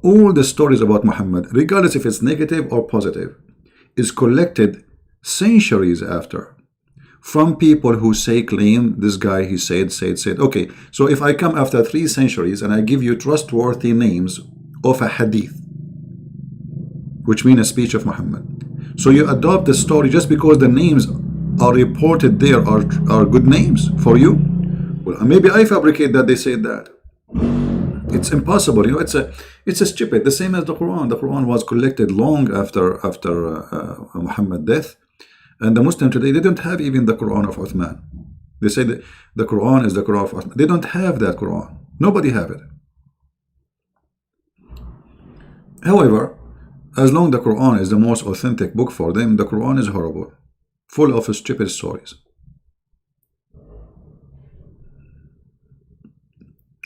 all the stories about Muhammad, regardless if it's negative or positive, is collected centuries after from people who claim this guy, he said. Okay, so if I come after 3 centuries and I give you trustworthy names of a hadith, which mean a speech of Muhammad, so you adopt the story just because the names are reported there are good names for you? Well, maybe I fabricate that they said that. It's impossible, you know. It's a stupid. The same as the Quran. The Quran was collected long after Muhammad's death, and the Muslims today, they don't have even the Quran of Uthman. They say that the Quran is the Quran of Uthman. They don't have that Quran. Nobody have it. However, as long as the Quran is the most authentic book for them, the Quran is horrible, full of stupid stories.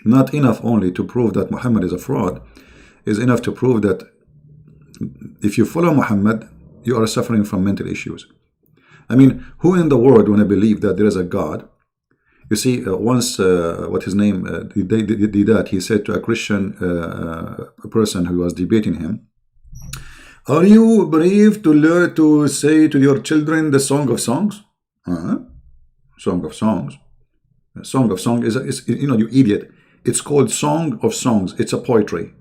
Not enough only to prove that Muhammad is a fraud, is enough to prove that if you follow Muhammad, you are suffering from mental issues. I mean, who in the world want to believe that there is a God? You see, once, what his name, did that, he said to a Christian person who was debating him, are you brave to learn to say to your children the Song of Songs? Song of Songs. Song of Songs is, you know, you idiot. It's called Song of Songs. It's a poetry.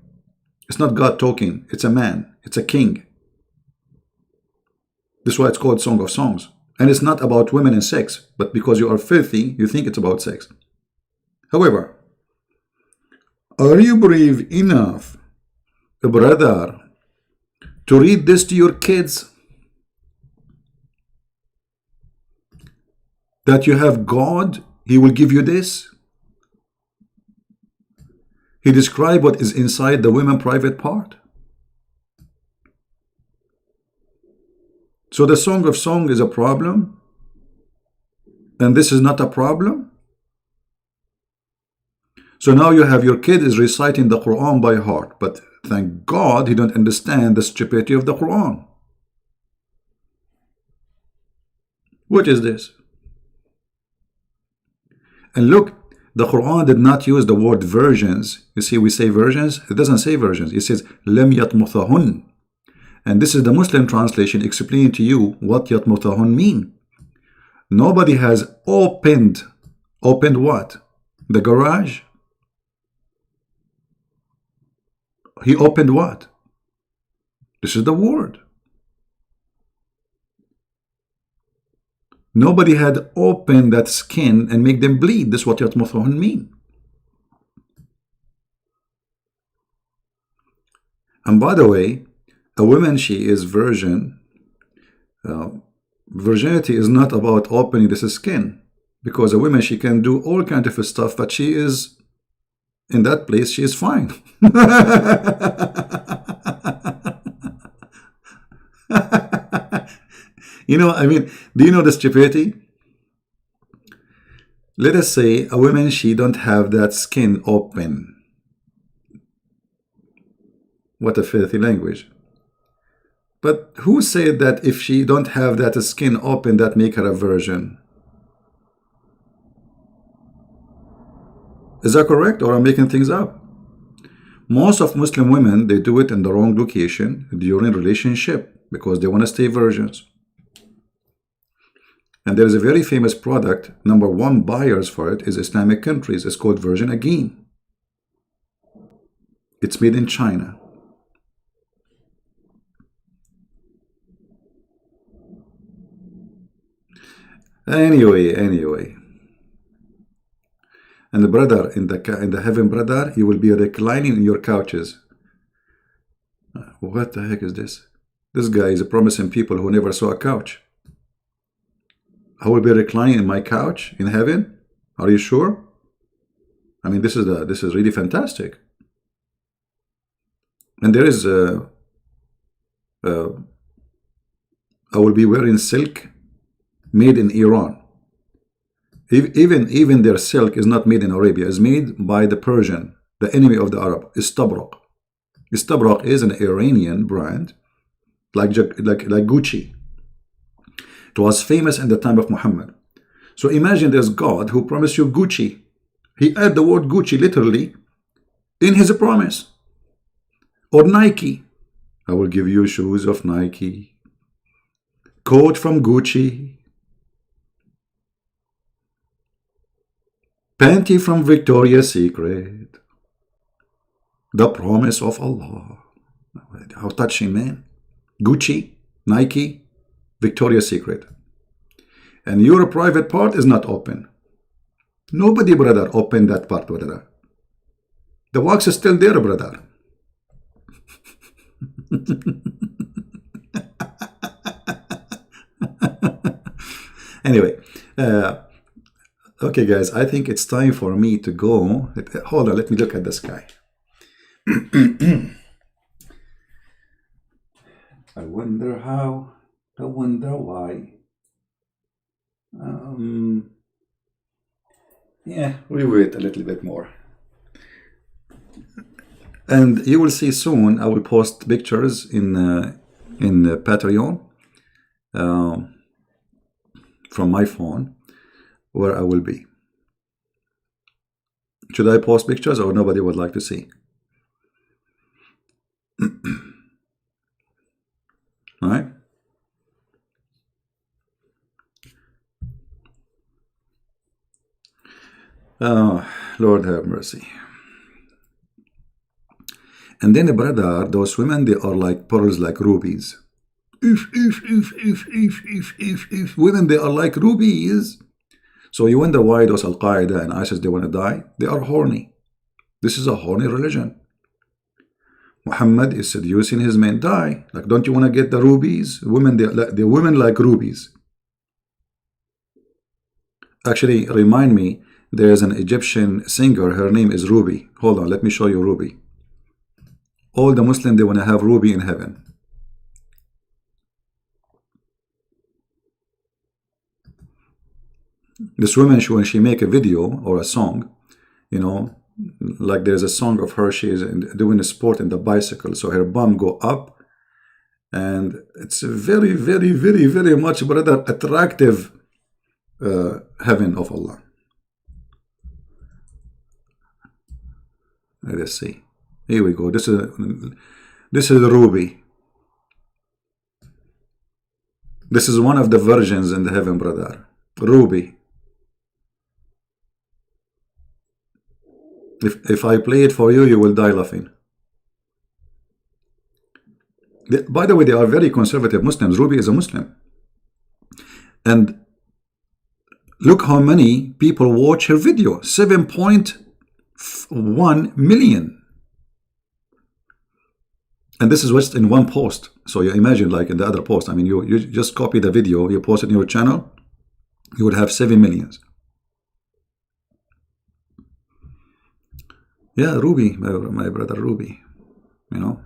It's not God talking. It's a man. It's a king. This is why it's called Song of Songs. And it's not about women and sex. But because you are filthy, you think it's about sex. However, are you brave enough, brother, to read this to your kids? That you have God, He will give you this? He described what is inside the women private part. So the Song of Song is a problem, and this is not a problem. So now you have your kid is reciting the Quran by heart, but thank God he don't understand the stupidity of the Quran. What is this? And look, the Quran did not use the word virgins. You see, we say virgins. It doesn't say virgins. It says لم يطمثهن. And this is the Muslim translation explaining to you what يطمثهن mean. Nobody has opened what? The garage? He opened what? This is the word. Nobody had opened that skin and make them bleed. This is what يطمثهن mean. And by the way, a woman, she is virgin. Virginity is not about opening the skin, because a woman, she can do all kinds of stuff, but she is in that place, she is fine. You know, I mean, do you know the stupidity? Let us say a woman, she don't have that skin open. What a filthy language. But who said that if she don't have that skin open, that make her a virgin? Is that correct, or I'm making things up? Most of Muslim women, they do it in the wrong location during relationship because they want to stay virgins. And there is a very famous product, #1 buyers for it is Islamic countries. It's called Virgin Again. It's made in China. Anyway. And the brother, in the heaven, brother, you will be reclining in your couches. What the heck is this? This guy is promising people who never saw a couch. I will be reclining in my couch in heaven? Are you sure? I mean, this is really fantastic. And there is I will be wearing silk made in Iran. Even their silk is not made in Arabia. It's made by the Persian, the enemy of the Arab. Istabrak. Istabrak is an Iranian brand, like Gucci. It was famous in the time of Mohammed. So imagine there's God who promised you Gucci. He added the word Gucci literally in his promise. Or Nike. I will give you shoes of Nike. Coat from Gucci. Panty from Victoria's Secret. The promise of Allah. How touching, man. Gucci, Nike, Victoria's Secret. And your private part is not open. Nobody, brother, opened that part, brother. The wax is still there, brother. Anyway, okay, guys, I think it's time for me to go. Hold on, let me look at the sky. I wonder how, I wonder why. Yeah, we wait a little bit more. And you will see soon, I will post pictures in Patreon from my phone where I will be. Should I post pictures or nobody would like to see? All right. Oh, Lord have mercy. And then, brother, those women, they are like pearls, like rubies. Women, they are like rubies. So you wonder why those Al-Qaeda and ISIS, they want to die? They are horny. This is a horny religion. Muhammad is seducing his men. Die. Like, don't you want to get the rubies? Women, the women like rubies. Actually, remind me, there's an Egyptian singer. Her name is Ruby. Hold on, let me show you Ruby. All the Muslims, they want to have Ruby in heaven. This woman, when she make a video or a song, you know, like there's a song of her, she is doing a sport in the bicycle, so her bum go up, and it's a very, very, very, very much, brother, attractive heaven of Allah. Let's see. Here we go. This is Ruby. This is one of the virgins in the heaven, brother. Ruby. If I play it for you, you will die laughing. By the way, they are very conservative Muslims. Ruby is a Muslim. And look how many people watch her video. 7.1 million. And this is just in one post. So you imagine, like in the other post, I mean, you just copy the video, you post it in your channel, you would have 7 millions. Yeah, Ruby, my brother Ruby, you know.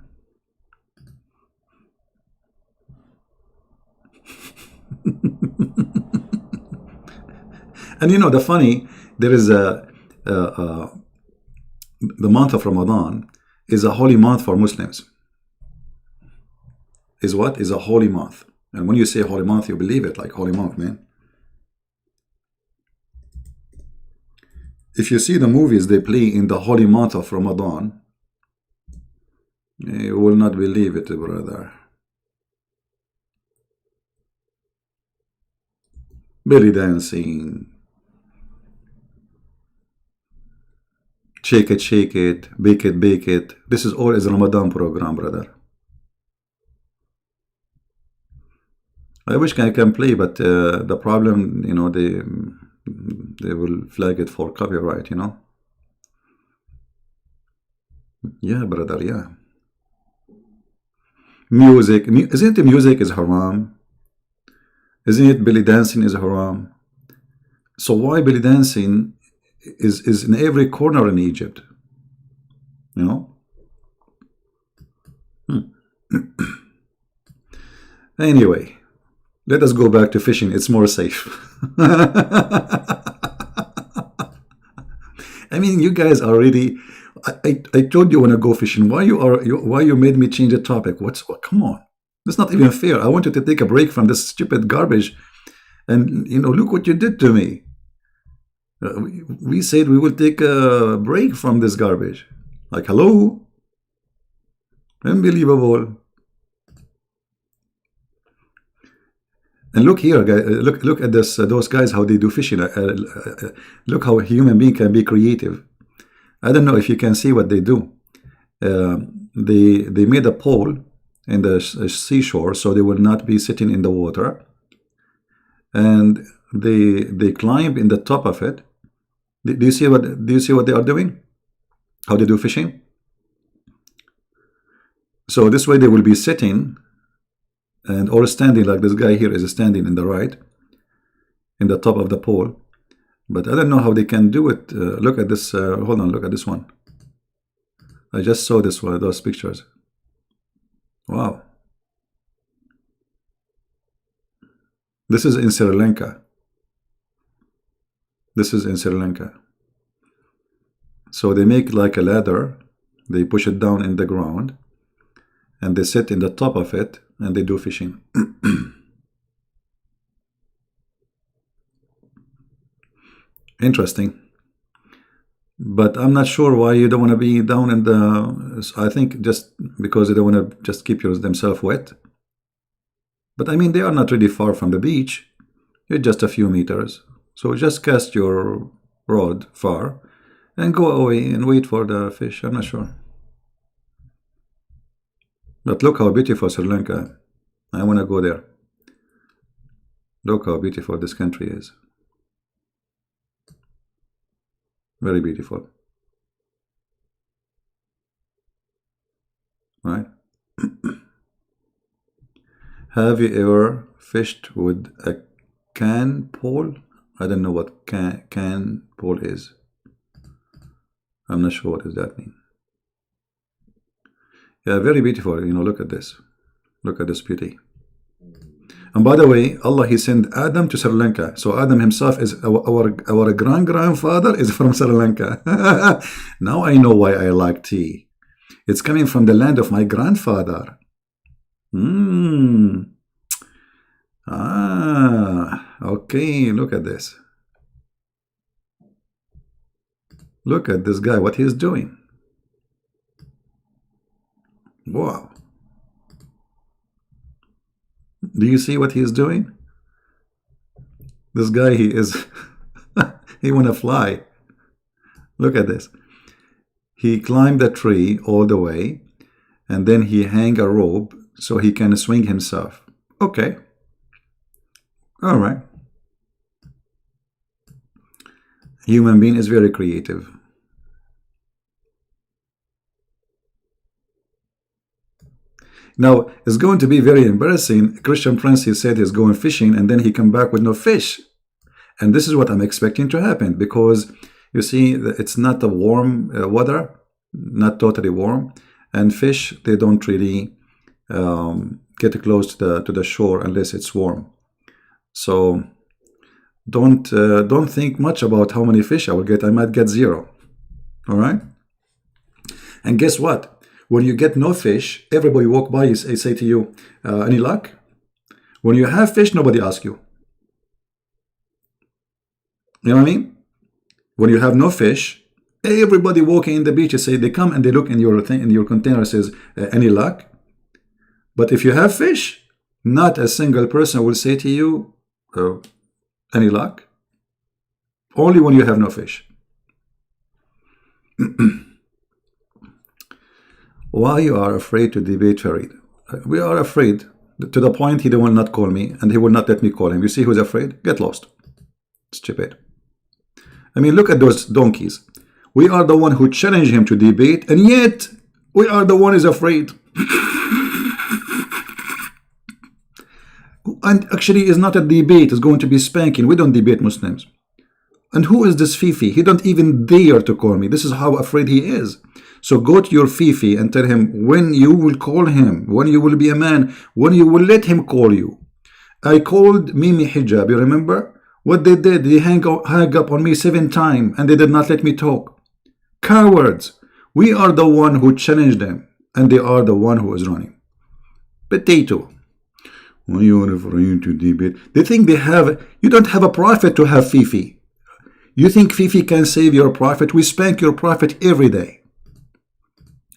And you know, the funny, there is the month of Ramadan is a holy month for Muslims. Is what? Is a holy month. And when you say holy month, you believe it, like holy month, man. If you see the movies they play in the holy month of Ramadan, you will not believe it, brother. Belly dancing, shake it, bake it. This is all is a Ramadan program, brother. I wish I can play, but the problem, you know, they will flag it for copyright, you know. Yeah, brother, yeah. Music, isn't it music is haram? Isn't it belly dancing is haram? So why belly dancing is in every corner in Egypt? You know? Anyway, let us go back to fishing. It's more safe. I mean, you guys are already. I told you when I go fishing. Why you made me change the topic? Come on. That's not even fair. I wanted to take a break from this stupid garbage, and you know, look what you did to me. We said we will take a break from this garbage. Like, hello, unbelievable. And look here, guys. Look at this. Those guys, how they do fishing. Look how a human being can be creative. I don't know if you can see what they do. They made a pole in the seashore, so they will not be sitting in the water, and they climb in the top of it. Do you see what they are doing? How they do fishing? So this way they will be sitting and or standing, like this guy here is standing in the right, in the top of the pole. But I don't know how they can do it. Look at this. Hold on, look at this one. I just saw this one, those pictures. Wow. This is in Sri Lanka. This is in Sri Lanka. So they make like a ladder. They push it down in the ground. And they sit in the top of it. And they do fishing. Interesting. But I'm not sure why you don't want to be down in the... I think just because they don't want to just keep themselves wet. But I mean, they are not really far from the beach. It's just a few meters. So just cast your rod far and go away and wait for the fish. I'm not sure. But look how beautiful Sri Lanka. I want to go there. Look how beautiful this country is. Very beautiful. Right? Have you ever fished with a can pole? I don't know what can pole is. I'm not sure what does that mean. Yeah, very beautiful. You know, look at this. Look at this beauty. And by the way, Allah, He sent Adam to Sri Lanka. So Adam himself is our grandfather is from Sri Lanka. Now I know why I like tea. It's coming from the land of my grandfather. Okay, look at this. Look at this guy, what he's doing. Wow. Do you see what he's doing? This guy, he is, he wanna fly. Look at this. He climbed a tree all the way, and then he hang a rope so he can swing himself. Okay. All right. Human being is very creative. Now, it's going to be very embarrassing. Christian Prince, he said he's going fishing, and then he come back with no fish. And this is what I'm expecting to happen, because you see, it's not a warm weather, not totally warm, and fish, they don't really get close to the shore unless it's warm. So don't think much about how many fish I will get. I might get 0. All right. And guess what? When you get no fish, everybody walk by, say to you, any luck? When you have fish, nobody asks you. You know what I mean? When you have no fish, everybody walking in the beach, say they come and they look in your thing, in your container, says, any luck? But if you have fish, not a single person will say to you, any luck? Only when you have no fish. Why you are afraid to debate Farid? We are afraid to the point he will not call me, and he will not let me call him. You see who's afraid? Get lost. Stupid. I mean, look at those donkeys. We are the one who challenge him to debate, and yet we are the one who is afraid. And actually, it's not a debate. It's going to be spanking. We don't debate Muslims. And who is this Fifi? He don't even dare to call me. This is how afraid he is. So go to your Fifi and tell him when you will call him, when you will be a man, when you will let him call you. I called Mimi Hijab, you remember? What they did, they hang up on me 7 times and they did not let me talk. Cowards. We are the one who challenged them, and they are the one who is running. Potato. Why you are afraid to debate? They think they have, you don't have a prophet to have Fifi. You think Fifi can save your prophet? We spank your prophet every day.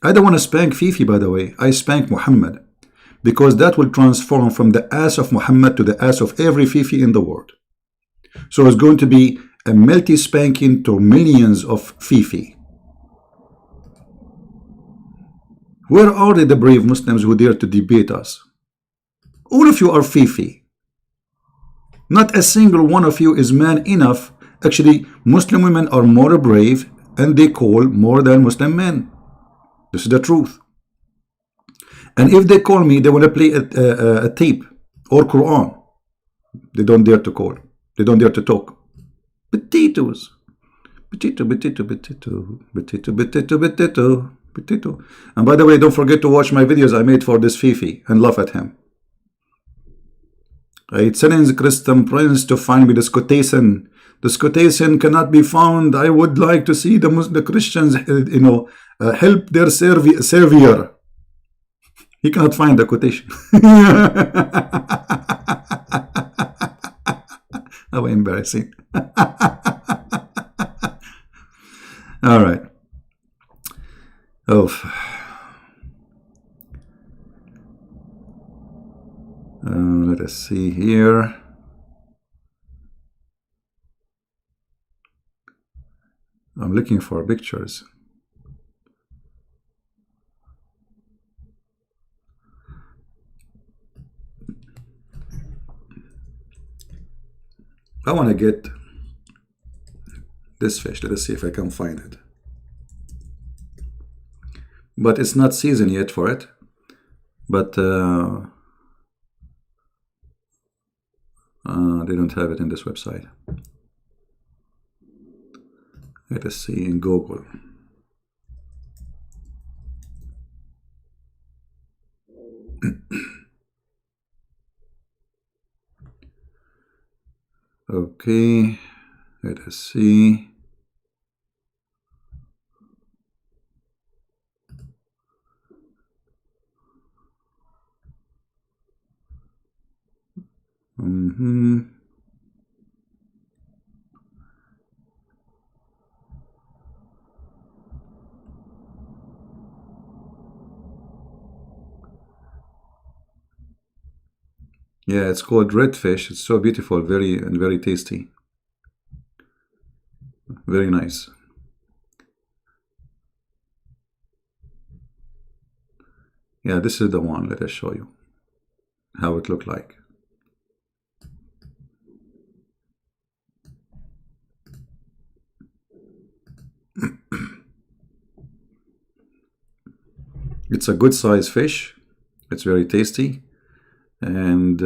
I don't want to spank Fifi, by the way. I spank Mohammed, because that will transform from the ass of Mohammed to the ass of every Fifi in the world. So it's going to be a melty spanking to millions of Fifi. Where are the brave Muslims who dare to debate us? All of you are Fifi. Not a single one of you is man enough. Actually, Muslim women are more brave, and they call more than Muslim men. This is the truth. And if they call me, they want to play a tape or Quran. They don't dare to call. They don't dare to talk. Potatoes. Potato, potato, potato, potato, potato, potato, potato. And by the way, don't forget to watch my videos I made for this Fifi and laugh at him. I challenge Christian Prince to find me this quotation. This quotation cannot be found. I would like to see the Christians, help their savior. He cannot find the quotation. How embarrassing. All right. Oh. Let us see here. I'm looking for pictures. I want to get this fish. Let us see if I can find it. But it's not season yet for it. But they don't have it in this website. Let us see in Google. Okay, let us see. Yeah, it's called redfish. It's so beautiful, very tasty. Very nice. Yeah, this is the one. Let us show you how it looked like. It's a good size fish. It's very tasty, and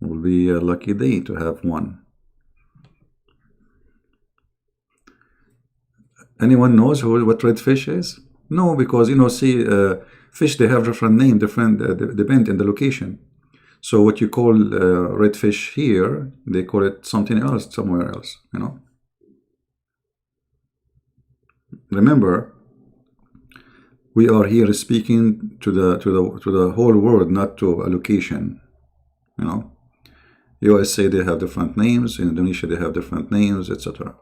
will be a lucky day to have one. Anyone knows what redfish is? No, because see, fish, they have different name, different depend in the location. So what you call redfish here, they call it something else somewhere else. Remember, we are here speaking to the whole world, not to a location. USA, they have different names. In Indonesia, they have different names, etc.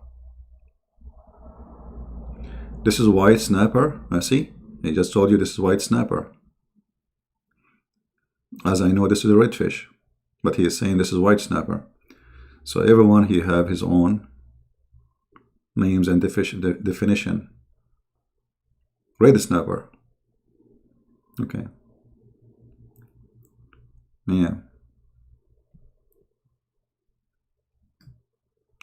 This is white snapper. I see. I just told you this is white snapper. As I know, this is a redfish, but he is saying this is white snapper. So everyone he have his own names and definition. Red snapper. Okay. Yeah.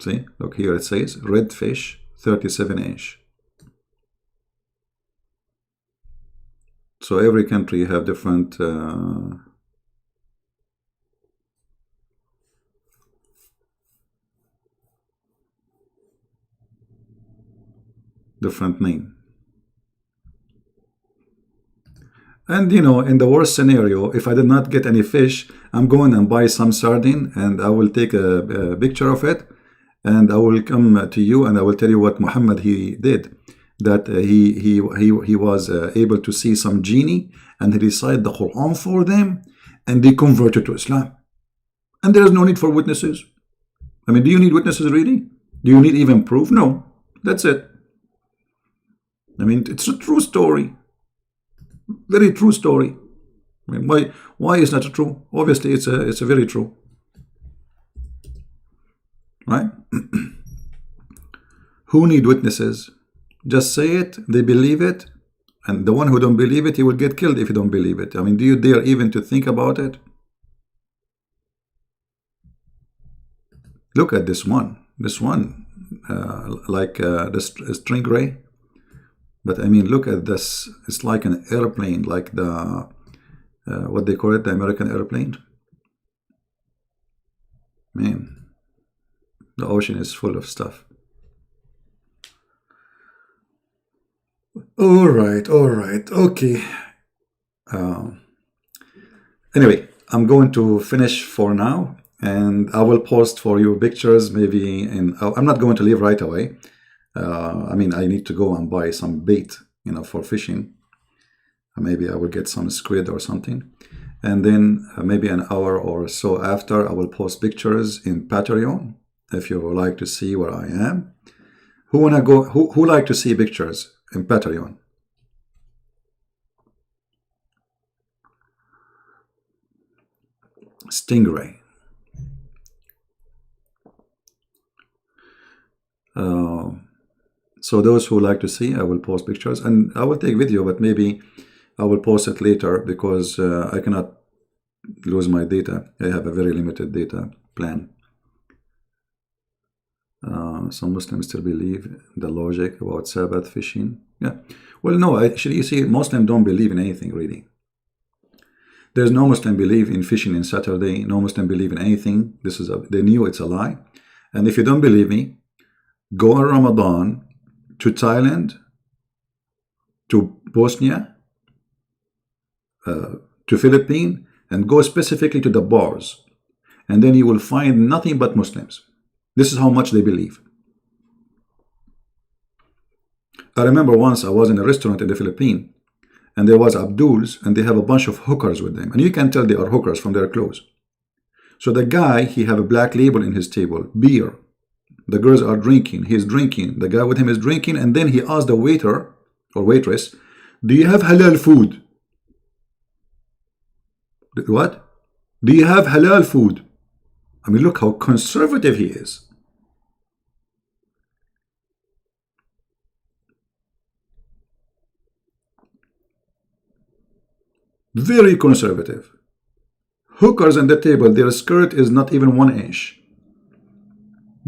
See, look here, it says redfish 37-inch. So every country have different different name. And in the worst scenario, if I did not get any fish, I'm going and buy some sardine, and I will take a picture of it, and I will come to you, and I will tell you what Mohammed he did. That he was able to see some genie, and he recited the Quran for them, and they converted to Islam. And there is no need for witnesses. I mean, do you need witnesses really? Do you need even proof? No, that's it. I mean, it's a true story. Very true story. I mean, why is not true? Obviously, it's a very true, right? Who need witnesses? Just say it. They believe it, and the one who don't believe it, he will get killed if you don't believe it. I mean, do you dare even to think about it? Look at this one. This one, like the stingray. But I mean, look at this. It's like an airplane, like the, what they call it, the American airplane. Man, the ocean is full of stuff. All right, okay. Anyway, I'm going to finish for now, and I will post for you pictures maybe I'm not going to leave right away. I mean, I need to go and buy some bait, for fishing. Maybe I will get some squid or something. And then maybe an hour or so after, I will post pictures in Patreon if you would like to see where I am. Who like to see pictures in Patreon? Stingray. So those who like to see, I will post pictures, and I will take video, but maybe I will post it later because I cannot lose my data. I have a very limited data plan. Some Muslims still believe the logic about Sabbath fishing. Yeah. Well, no, actually, you see, Muslims don't believe in anything really. There's no Muslim believe in fishing in Saturday. No Muslim believe in anything. They knew it's a lie. And if you don't believe me, go on Ramadan to Thailand, to Bosnia, to Philippines, and go specifically to the bars and then you will find nothing but Muslims. This is how much they believe. I remember once I was in a restaurant in the Philippines, and there was Abdul's, and they have a bunch of hookers with them, and you can tell they are hookers from their clothes. So the guy, he have a black label in his table, beer. The girls are drinking, he's drinking, the guy with him is drinking, and then he asked the waiter or waitress, do you have halal food? What? Do you have halal food? I mean, look how conservative he is. Very conservative. Hookers on the table, their skirt is not even 1 inch.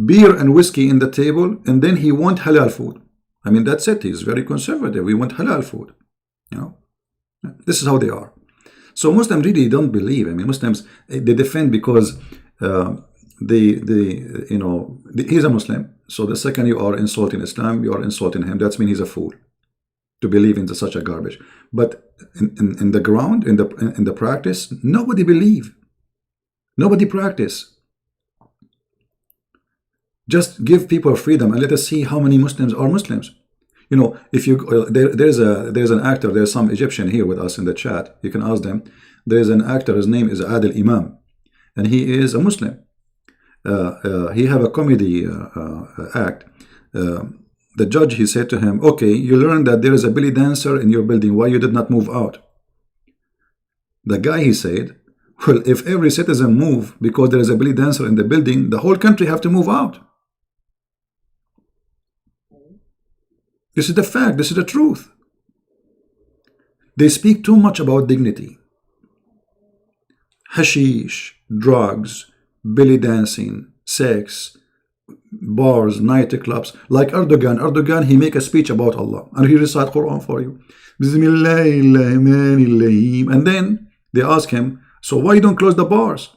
Beer and whiskey in the table, and then he want halal food. I mean, that's it. He's very conservative. We want halal food. You know, this is how they are. So Muslims really don't believe. I mean, Muslims, they defend because he's a Muslim. So the second you are insulting Islam, you are insulting him. That means he's a fool to believe in such a garbage. But in the ground, in the practice, nobody believe. Nobody practice. Just give people freedom and let us see how many Muslims are Muslims. You know, if you there's an actor, there's some Egyptian here with us in the chat. You can ask them. There's an actor. His name is Adil Imam, and he is a Muslim. He have a comedy act. The judge, he said to him, okay, you learned that there is a belly dancer in your building. Why you did not move out? The guy, he said, well, if every citizen move because there is a belly dancer in the building, the whole country have to move out. This is the fact. This is the truth. They speak too much about dignity. Hashish, drugs, belly dancing, sex, bars, nightclubs. Like Erdogan, he make a speech about Allah and he recite Quran for you. Bismillahirrahmanirrahim. And then they ask him, so why you don't close the bars?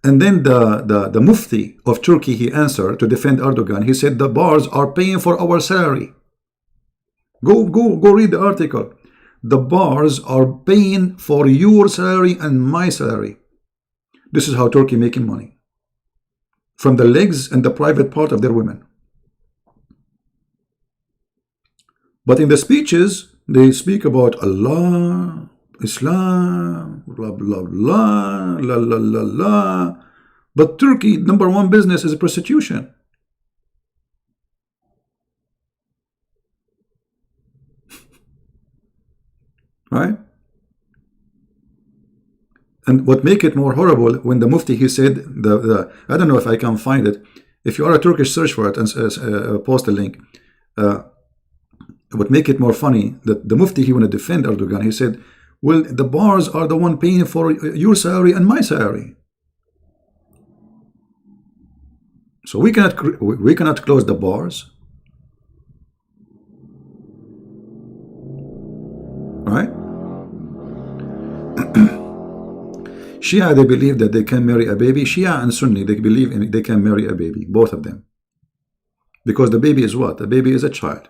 And then the Mufti of Turkey, he answered to defend Erdogan. He said the bars are paying for our salary. Go read the article. The bars are paying for your salary and my salary. This is how Turkey making money. From the legs and the private part of their women. But in the speeches, they speak about Allah, Islam, blah, blah, blah, la, la, la, la. But Turkey, number one business is prostitution. Right? And what make it more horrible, when the Mufti, he said, I don't know if I can find it. If you are a Turkish, search for it and post a link. What make it more funny, that the Mufti, he want to defend Erdogan. He said, well, the bars are the one paying for your salary and my salary. So we cannot close the bars. Right? Shia, they believe that they can marry a baby. Shia and Sunni, they believe they can marry a baby, both of them. Because the baby is what? The baby is a child.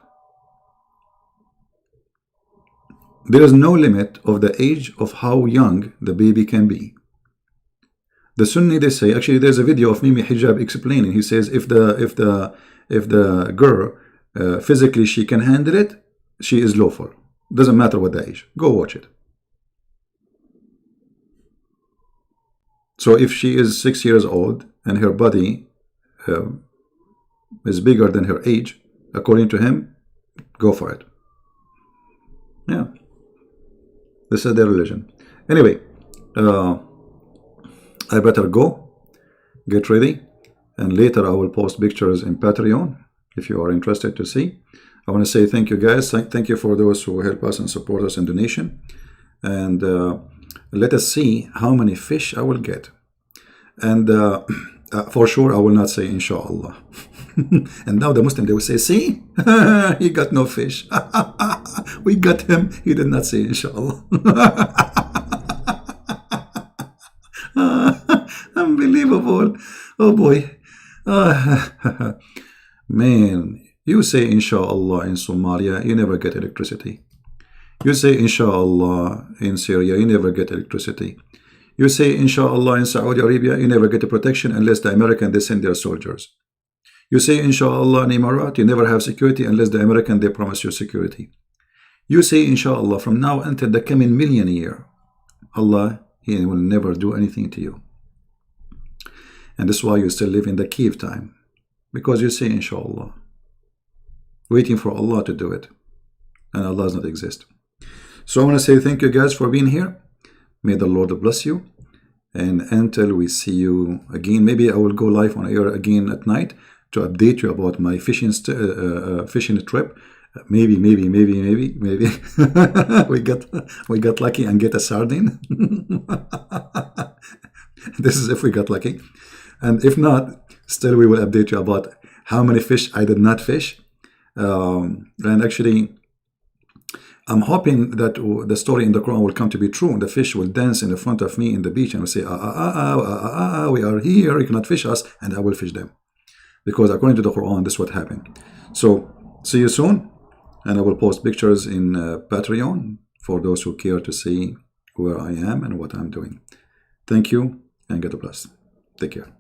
There is no limit of the age of how young the baby can be. The Sunni, they say, actually there's a video of Mimi Hijab explaining. He says if the girl physically she can handle it, she is lawful. Doesn't matter what the age. Go watch it. So if she is 6 years old and her body is bigger than her age, according to him, go for it. Yeah. This is their religion. Anyway, I better go, get ready, and later I will post pictures in Patreon if you are interested to see. I want to say thank you guys. Thank you for those who help us and support us in donation. And let us see how many fish I will get. And for sure I will not say inshallah. And now the Muslim, they will say, see, he got no fish. We got him. He did not say inshallah. Unbelievable. Oh boy. Man, you say inshallah in Somalia, you never get electricity. You say inshallah in Syria, you never get electricity. You say, inshallah, in Saudi Arabia, you never get a protection unless the American, they send their soldiers. You say, inshallah, in Emirat, you never have security unless the American, they promise you security. You say, inshallah, from now until the coming million year, Allah, He will never do anything to you. And that's why you still live in the cave time. Because you say, inshallah, waiting for Allah to do it. And Allah does not exist. So I want to say thank you guys for being here. May the Lord bless you. And until we see you again, maybe I will go live on air again at night to update you about my fishing trip. Maybe we got lucky and get a sardine. This is if we got lucky. And if not, still we will update you about how many fish I did not fish. And actually, I'm hoping that the story in the Quran will come to be true. And the fish will dance in the front of me in the beach and will say, we are here, you cannot fish us, and I will fish them. Because according to the Quran, this is what happened. So, see you soon. And I will post pictures in Patreon for those who care to see where I am and what I'm doing. Thank you, and God bless. Take care.